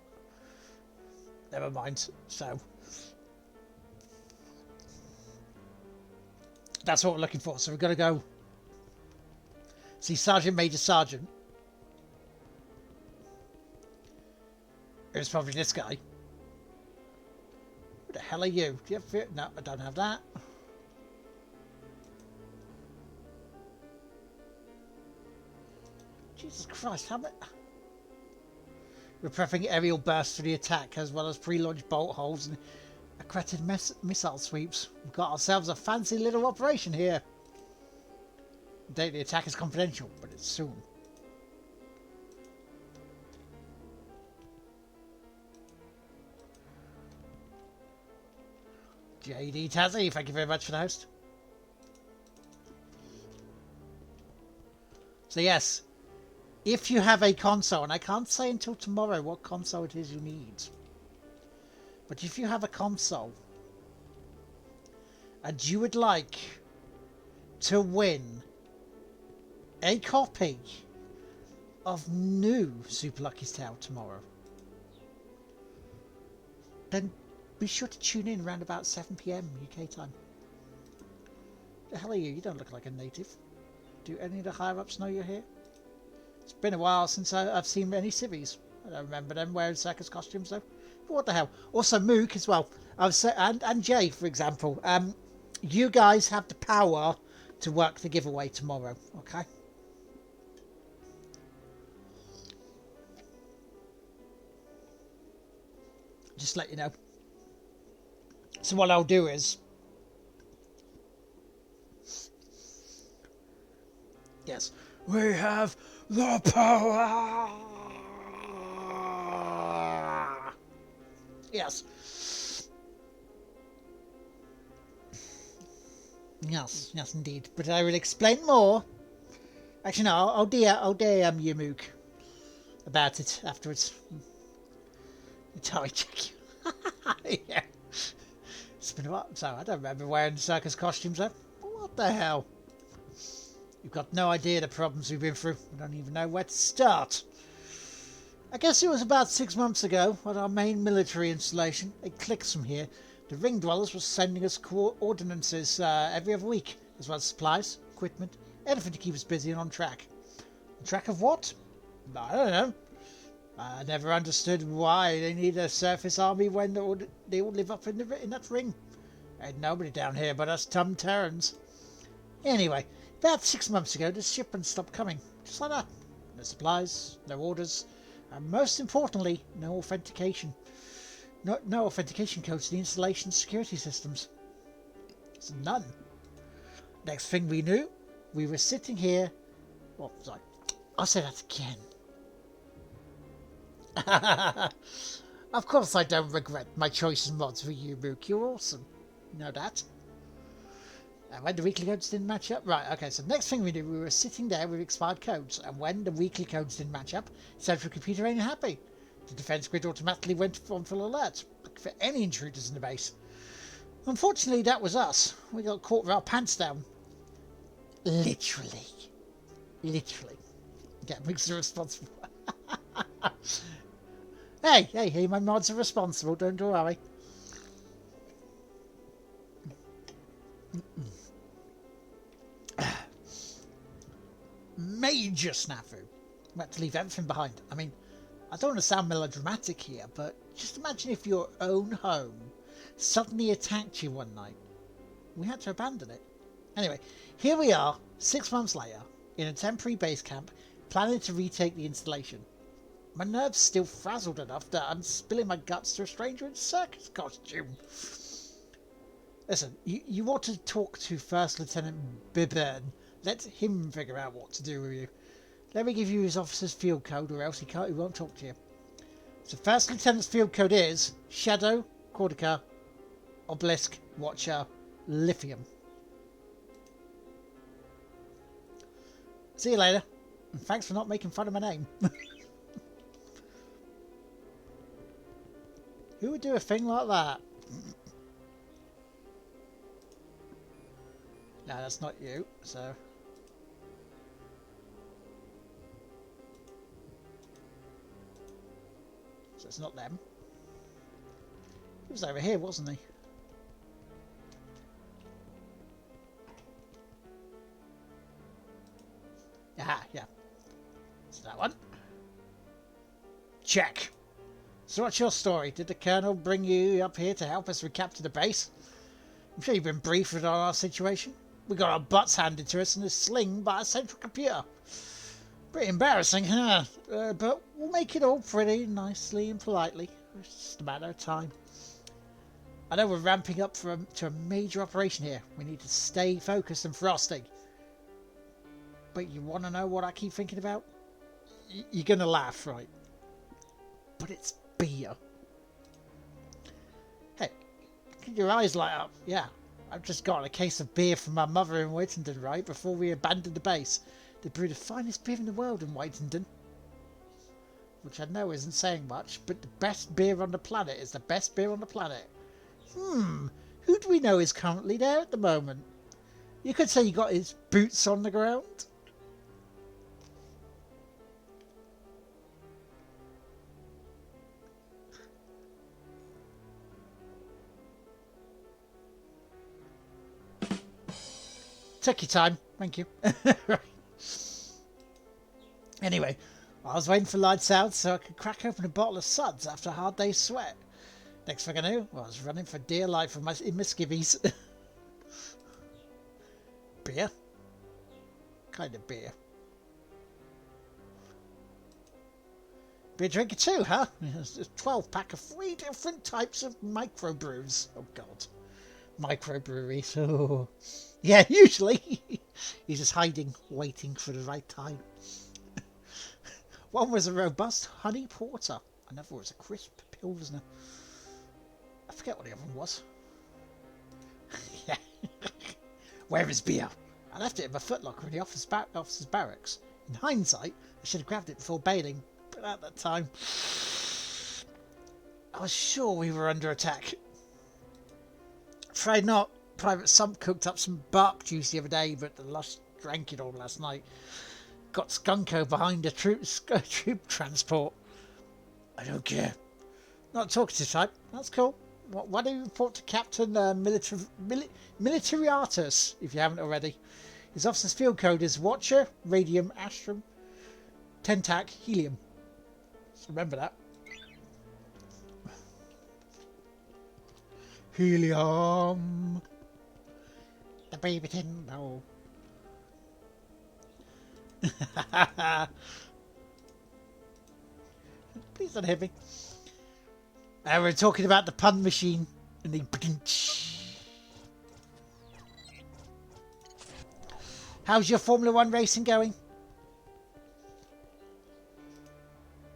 never mind. So, that's what we're looking for. So we've got to go see Sergeant Major Sergeant. It's probably this guy. What the hell are you? Do you have fear? No, I don't have that. Jesus Christ, how many... We're prepping aerial bursts for the attack, as well as pre-launch bolt holes and accredited missile sweeps. We've got ourselves a fancy little operation here. The date of the attack is confidential, but it's soon. JD Tazzy, thank you very much for the host. So yes, if you have a console, and I can't say until tomorrow what console it is you need, but if you have a console and you would like to win a copy of new Super Lucky's Tale tomorrow, then be sure to tune in around about 7 PM UK time. The hell are you? You don't look like a native. Do any of the higher-ups know you're here? It's been a while since I've seen any civvies. I don't remember them wearing circus costumes though. But what the hell? Also Mook as well. And Jay, for example. You guys have the power to work the giveaway tomorrow, okay? Just let you know. So what I'll do is... Yes. We have the power! Yes. Yes, yes indeed. But I will explain more. Actually no, I'll DM you, Mook, about it afterwards. Sorry, check you. Yeah. It's been a while, so I don't remember wearing circus costumes though. What the hell? You've got no idea the problems we've been through. We don't even know where to start. I guess it was about 6 months ago at our main military installation. It clicks from here. The Ring Dwellers were sending us ordinances every other week, as well as supplies, equipment, anything to keep us busy and on track. On track of what? I don't know. I never understood why they need a surface army when they all live up in that ring. Ain't nobody down here but us Tum Terrans. Anyway, about 6 months ago, the shipments stopped coming. Just like that. No supplies, no orders, and most importantly, no authentication. No authentication codes to the installation security systems. So none. Next thing we knew, we were sitting here... Well, sorry. I'll say that again. Of course I don't regret my choice in mods for you, Mook. You're awesome. You know that. And when the weekly codes didn't match up... Right, okay, so next thing we did, we were sitting there with expired codes, and when the weekly codes didn't match up, Central Computer ain't happy. The defense grid automatically went on full alert, looking for any intruders in the base. Unfortunately, that was us. We got caught with our pants down. Literally. Literally. Yeah, Mook's responsible. Hey, my mods are responsible, don't worry. Major snafu. We had to leave everything behind. I mean, I don't want to sound melodramatic here, but just imagine if your own home suddenly attacked you one night. We had to abandon it. Anyway, here we are, 6 months later, in a temporary base camp, planning to retake the installation. My nerves still frazzled enough that I'm spilling my guts to a stranger in a circus costume. Listen, you ought to talk to First Lieutenant Bibbern. Let him figure out what to do with you. Let me give you his officer's field code, or else he won't talk to you. So First Lieutenant's field code is Shadow, Cordica, Obelisk, Watcher, Lithium. See you later. And thanks for not making fun of my name. Who would do a thing like that? No, that's not you, so... So it's not them. He was over here, wasn't he? Aha, yeah. So that one. Check. So what's your story? Did the Colonel bring you up here to help us recapture the base? I'm sure you've been briefed on our situation. We got our butts handed to us in a sling by a central computer. Pretty embarrassing, huh? But we'll make it all pretty nicely and politely. It's just a matter of time. I know we're ramping up to a major operation here. We need to stay focused and frosty. But you want to know what I keep thinking about? You're going to laugh, right? But it's beer. Hey, your eyes light up. Yeah, I've just got a case of beer from my mother in Whittington, right? Before we abandoned the base. They brew the finest beer in the world in Whittington. Which I know isn't saying much, but the best beer on the planet is the best beer on the planet. Who do we know is currently there at the moment? You could say he got his boots on the ground. Take your time, thank you. Right. Anyway, I was waiting for lights out so I could crack open a bottle of suds after a hard day's sweat. Next thing I knew, I was running for dear life in my skivvies. Beer? Kind of beer. Beer drinker too, huh? There's a 12-pack of 3 different types of microbrews. Oh god. Microbreweries. Oh. Yeah, usually. He's just hiding, waiting for the right time. One was a robust honey porter. Another was a crisp pilsner. I forget what the other one was. Yeah. Where is beer? I left it in my footlocker in the officer's barracks. In hindsight, I should have grabbed it before bailing, but at that time, I was sure we were under attack. Afraid not. Private Sump cooked up some bark juice the other day, but the lush drank it all last night. Got Skunko behind a troop transport. I don't care. Not a talkative type. That's cool. Why don't you report to Captain Militariatus, if you haven't already? His officer's field code is Watcher, Radium, Astrum, Tentac, Helium. So remember that. Helium. The baby Timbo. Please don't hit me. We're talking about the pun machine and the... How's your Formula 1 racing going?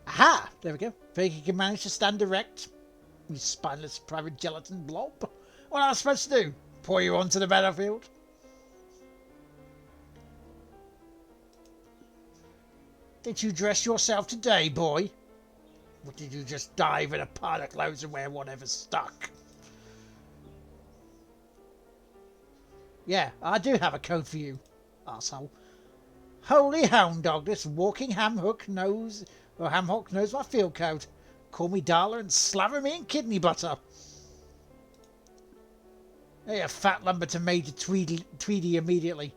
Aha! There we go. Think you can manage to stand erect? You spineless private gelatin blob. What am I supposed to do? Pour you onto the battlefield? Did you dress yourself today, boy? Or did you just dive in a pile of clothes and wear whatever stuck? Yeah, I do have a code for you, arsehole. Holy hound dog, this walking ham hook knows my field code. call me Darla and slather me in kidney butter. Hey, a fat lumber to Major Tweedy immediately.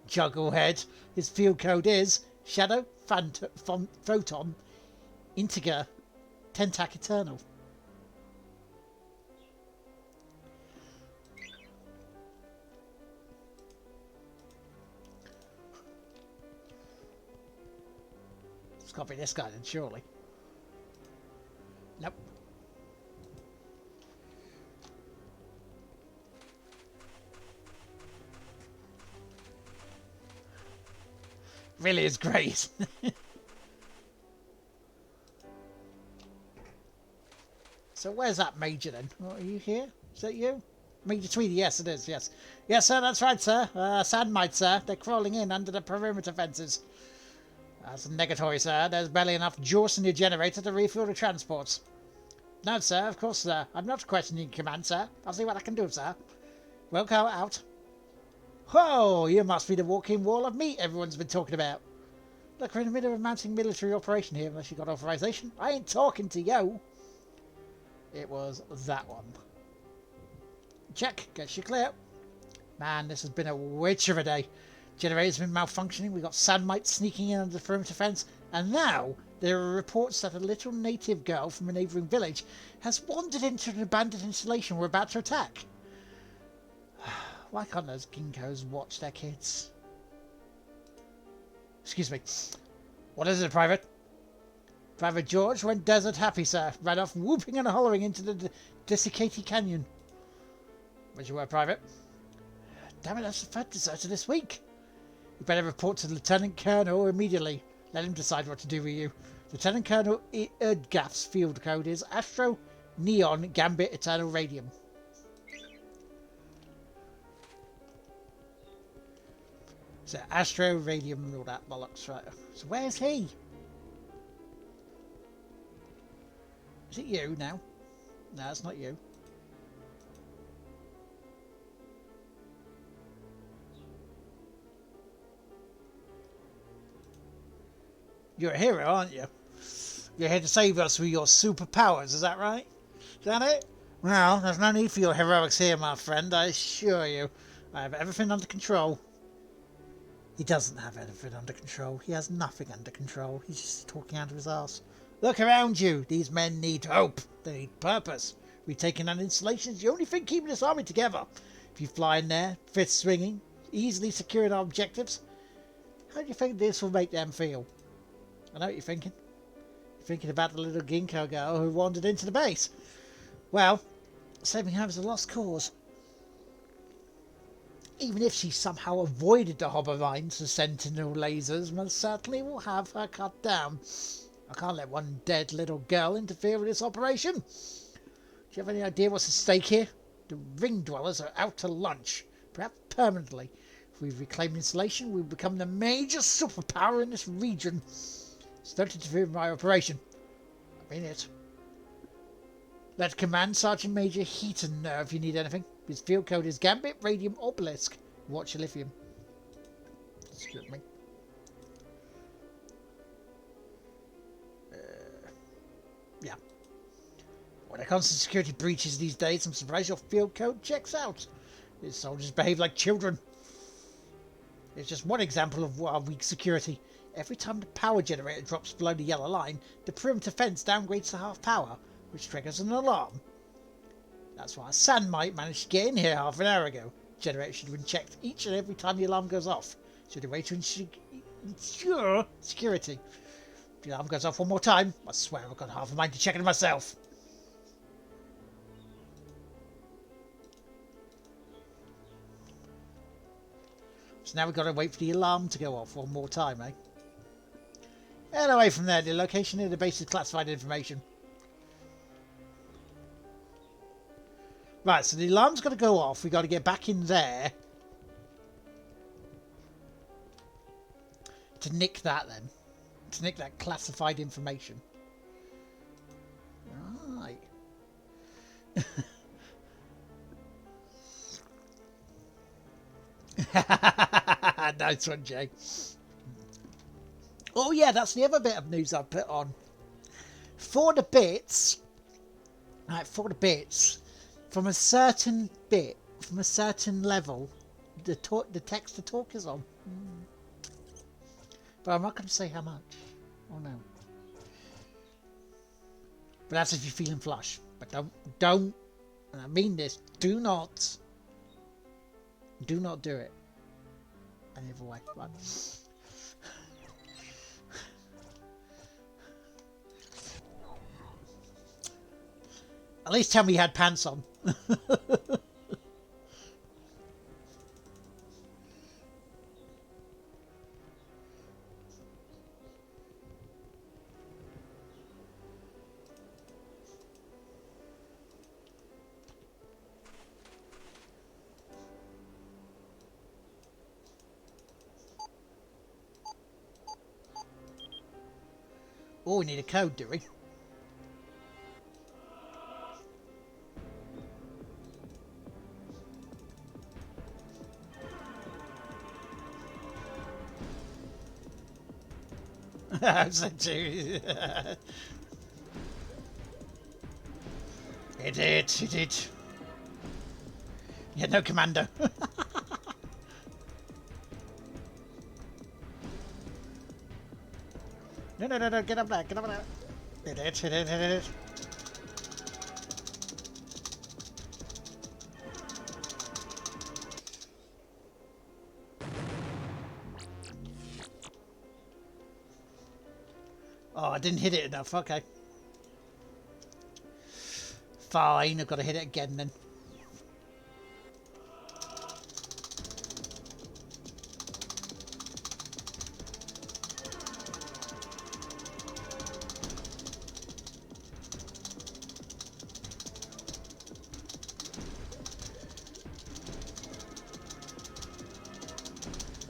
Jugglehead. His field code is Shadow Photon Integer Tentac Eternal. It's got to be this guy then, surely. Nope. Really is great. So where's that Major then? Oh, are you here? Is that you? Major Tweedy, yes it is, yes. Yes sir, that's right sir. Sand mites sir, they're crawling in under the perimeter fences. That's a negatory sir, there's barely enough juice in your generator to refuel the transports. No sir, of course sir, I'm not questioning command sir. I'll see what I can do sir. Wilco out. Whoa, you must be the walking wall of meat everyone's been talking about. Look, we're in the middle of a mounting military operation here unless you got authorization. I ain't talking to you. It was that one. Check, gets you clear. Man, this has been a witch of a day. Generator's been malfunctioning, we got sand mites sneaking in under the perimeter fence, and now there are reports that a little native girl from a neighbouring village has wandered into an abandoned installation we're about to attack. Why can't those ginkgos watch their kids? Excuse me. What is it, Private? Private George went desert happy, sir. Ran off whooping and hollering into the desiccated canyon. Where's your word, Private? Damn it, that's the third deserter this week. You better report to the Lieutenant Colonel immediately. Let him decide what to do with you. Lieutenant Colonel Erdgaff's field code is Astro Neon Gambit Eternal Radium. So Astro Radium and all that bollocks, right? So where's he? Is it you now? No, it's not you. You're a hero, aren't you? You're here to save us with your superpowers, is that right? Is that it? Well, there's no need for your heroics here, my friend, I assure you. I have everything under control. He doesn't have anything under control. He has nothing under control. He's just talking out of his arse. Look around you. These men need hope. They need purpose. Retaking an installation is the only thing keeping this army together. If you fly in there, fists swinging, easily securing our objectives, how do you think this will make them feel? I know what you're thinking. You're thinking about the little ginkgo girl who wandered into the base. Well, saving her is a lost cause. Even if she somehow avoided the Hobbivines, the sentinel lasers most certainly will have her cut down. I can't let one dead little girl interfere with this operation. Do you have any idea what's at stake here? The ring dwellers are out to lunch, perhaps permanently. If we reclaim the installation, we'll become the major superpower in this region. So don't interfere with my operation. I mean it. Let Command Sergeant Major Heaton know if you need anything. His field code is Gambit Radium Obelisk. Watch lithium. Excuse me. Yeah. When it comes to security breaches these days, I'm surprised your field code checks out. These soldiers behave like children. It's just one example of our weak security. Every time the power generator drops below the yellow line, the perimeter fence downgrades to half power, which triggers an alarm. That's why a sand mite managed to get in here half an hour ago. Generator should have been checked each and every time the alarm goes off. So the way to ensure security. If the alarm goes off one more time, I swear I've got half a mind to check it myself. So now we've got to wait for the alarm to go off one more time, eh? Anyway, from there, the location of the base is classified information. Right, so the alarm's got to go off. We've got to get back in there to nick that then. To nick that classified information. Right. Nice one, Jay. Oh yeah, that's the other bit of news I put on. for the bits, right, for the bits, from a certain bit, from a certain level, the text to talk is on. But I'm not going to say how much. Oh no. But that's if you're feeling flush. But don't, and I mean this, do not do it any other way. Right. At least tell me you had pants on. Oh, we need a code, do we? I said too. It did. Yeah, no commando. No, get up there, Hit it. Oh, I didn't hit it enough, okay. Fine, I've got to hit it again then.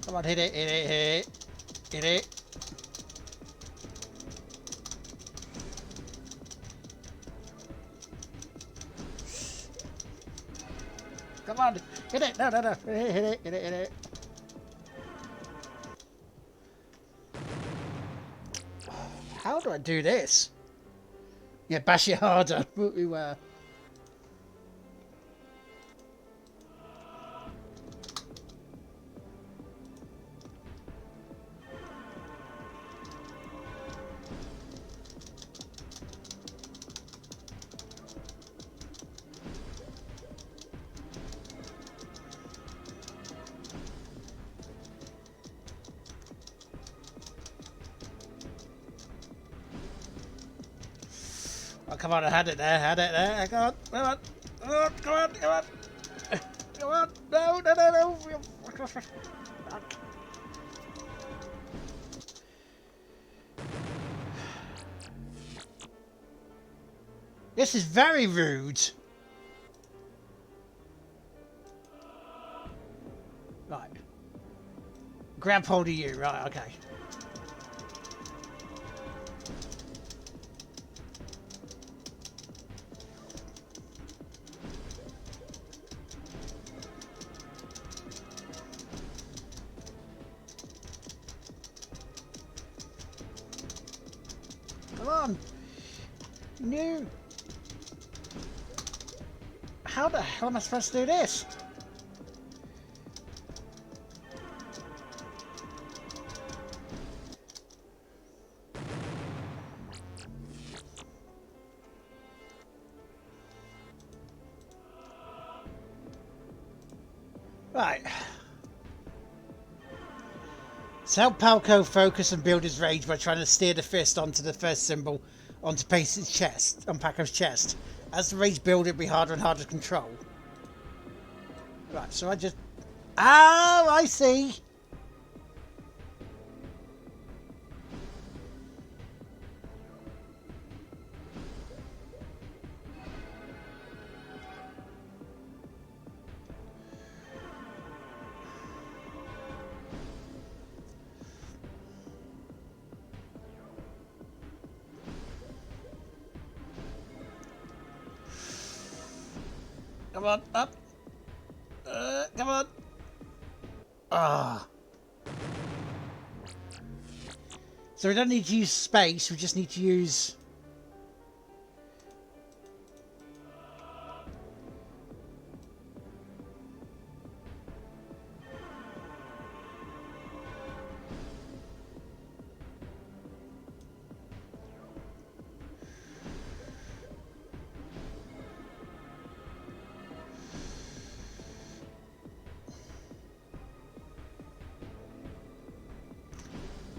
Come on, hit it. Hit it. Come on, hit it. No. Hit it. How do I do this? Yeah, bash it harder. Oh, come on, I had it there. Come on. No. This is very rude. Right. Grab hold of you, right, okay. Come on. No. How the hell am I supposed to do this? Right. So help Palco focus and build his rage by trying to steer the fist onto the first symbol onto Pace's chest, on Paco's chest. As the rage builds, it'll be harder and harder to control. Right, so I just... Oh, I see! Come on, up. Come on. Ah. So we don't need to use space, we just need to use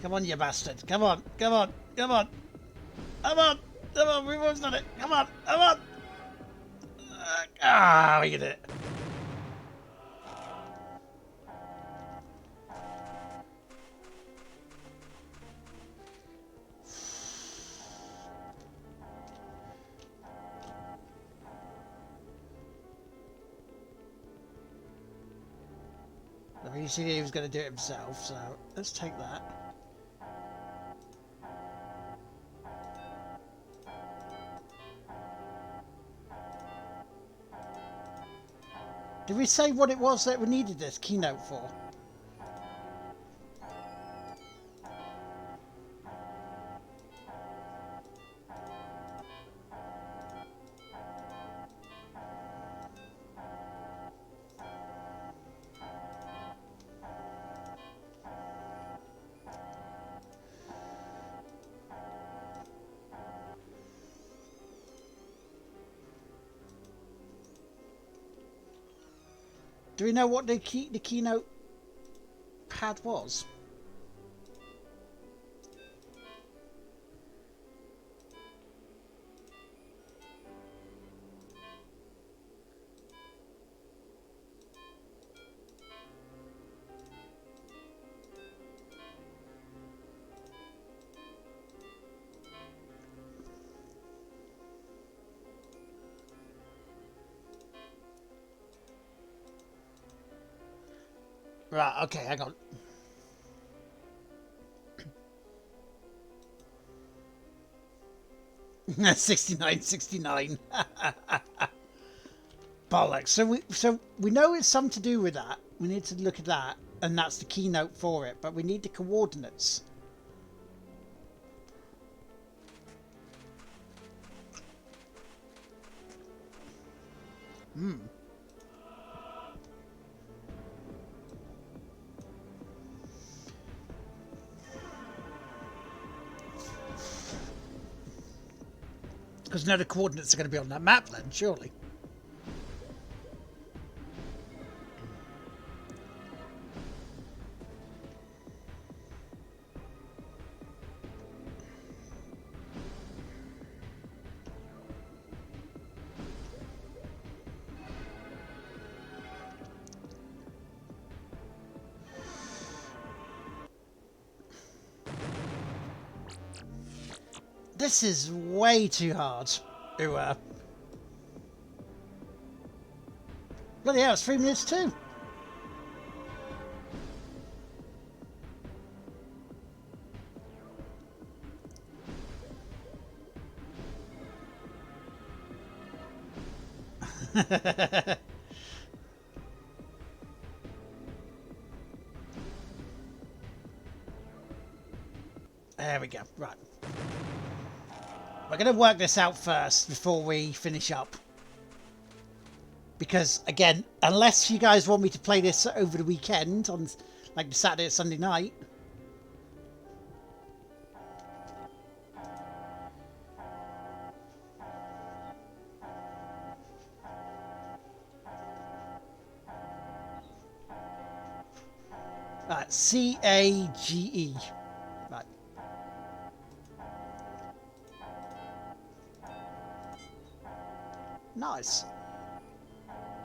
Come on, you bastard. Come on, come on, come on. Come on, come on, we've almost done it. Come on, come on. We did it. I mean, you see he was going to do it himself, so let's take that. Did we say what it was that we needed this keynote for? Do we know what the keynote pad was? Right, okay, hang on. $69.69. Bollocks. So we know it's something to do with that. We need to look at that, and that's the keynote for it. But we need the coordinates. Because no, the coordinates are going to be on that map then, surely. This is way too hard to, bloody hell, it's 3 minutes too. There we go, right. We're going to work this out first before we finish up. Because, again, unless you guys want me to play this over the weekend, on like the Saturday or Sunday night. C-A-G-E. Right. Nice.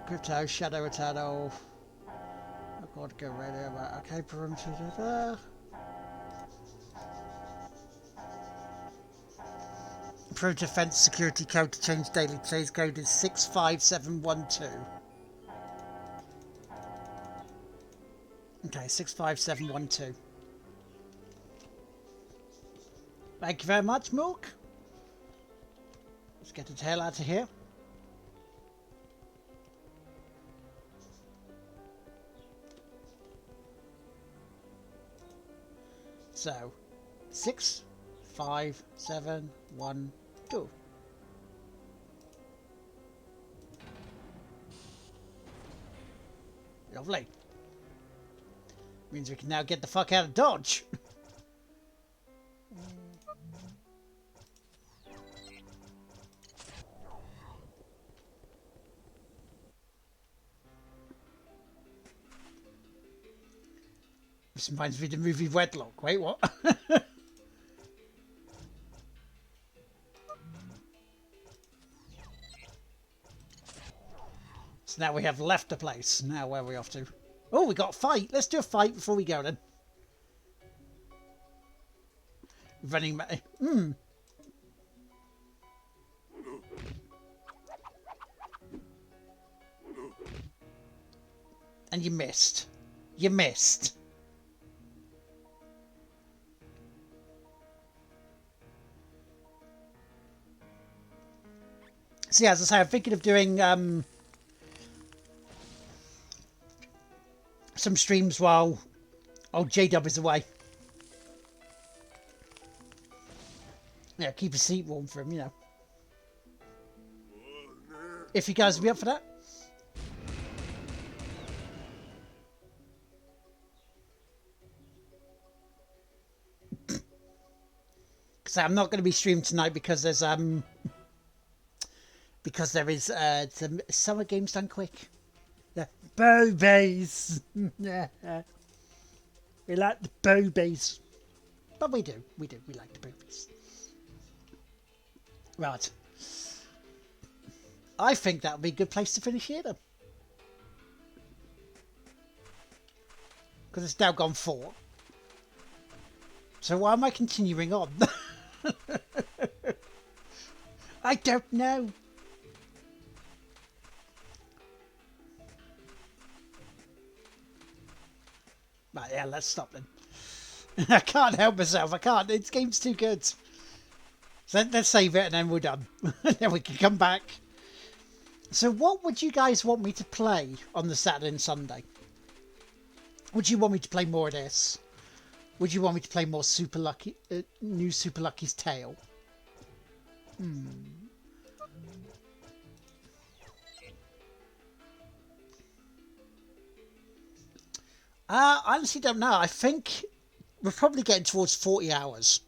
Crypto, Shadow Eternal. I've got to go right there, but okay, perimeter. Improved defense security code to change daily. Today's code is 65712. Okay, 65712. Thank you very much, Milk. Let's get the tail out of here. So, 65712. Lovely. Means we can now get the fuck out of Dodge. This reminds me of the movie Wedlock. Wait, what? So now we have left the place. Now where are we off to? Oh, we got a fight. Let's do a fight before we go then. Running back. And you missed. You missed. So yeah, as I say, I'm thinking of doing some streams while old J-Dub is away. Yeah, keep a seat warm for him, you know. If you guys will be up for that. Because I'm not going to be streaming tonight because there's there is some summer games done quick. The boobies. We like the boobies. But we do. We like the boobies. Right. I think that would be a good place to finish here then. Because it's now gone 4. So why am I continuing on? I don't know. Right, yeah, let's stop then. I can't help myself. I can't. This game's too good. So let's save it and then we're done. Then we can come back. So what would you guys want me to play on the Saturday and Sunday? Would you want me to play more of this? Would you want me to play more Super Lucky, new Super Lucky's Tale? I honestly don't know. I think we're probably getting towards 40 hours.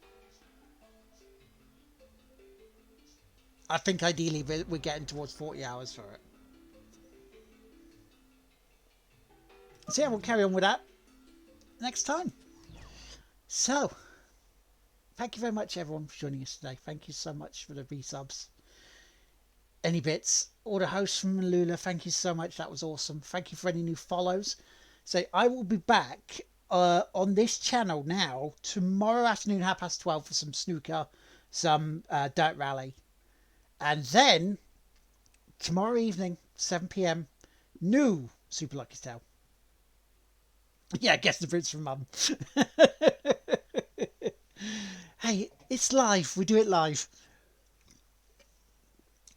I think ideally we're getting towards 40 hours for it. So yeah, we'll carry on with that next time. So, thank you very much everyone for joining us today. Thank you so much for the resubs. Any bits? All the hosts from Lula, thank you so much. That was awesome. Thank you for any new follows. So I will be back on this channel now tomorrow afternoon, 12:30 for some snooker, some dirt rally. And then tomorrow evening, 7 p.m, new Super Lucky's Tale. Yeah, guess the Brits from Mum. Hey, it's live. We do it live.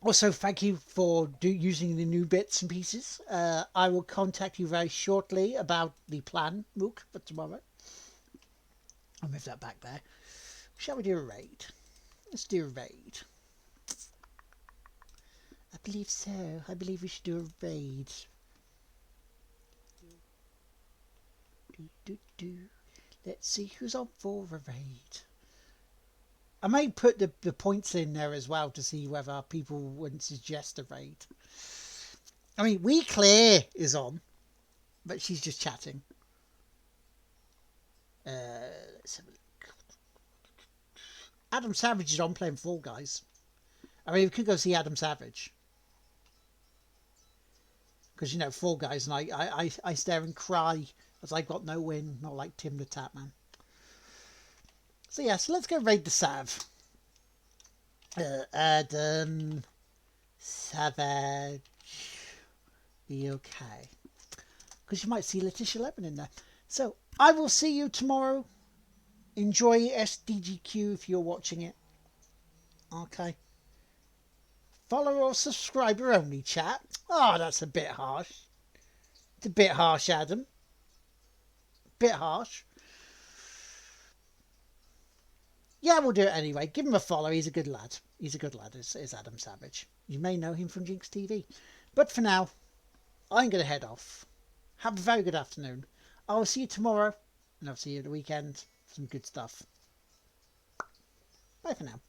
Also, thank you for using the new bits and pieces. I will contact you very shortly about the plan, Mook, for tomorrow. I'll move that back there. Shall we do a raid? Let's do a raid. I believe so. I believe we should do a raid. Let's see who's on for a raid. I may put the points in there as well to see whether people would suggest a raid. I mean, We Clear is on, but she's just chatting. Let's have a look. Adam Savage is on playing Fall Guys. I mean, we could go see Adam Savage. Because, you know, Fall Guys, and I stare and cry as I've got no win, not like Tim the Tapman. So yeah, so let's go raid the Sav. Adam Savage. Be okay. Because you might see Letitia Lemon in there. So I will see you tomorrow. Enjoy SDGQ if you're watching it. Okay. Follow or subscriber only, chat. Oh, that's a bit harsh. It's a bit harsh, Adam. Bit harsh. Yeah, we'll do it anyway. Give him a follow. He's a good lad. He's a good lad, is Adam Savage. You may know him from Jinx TV. But for now, I'm going to head off. Have a very good afternoon. I will see you tomorrow. And I'll see you at the weekend. Some good stuff. Bye for now.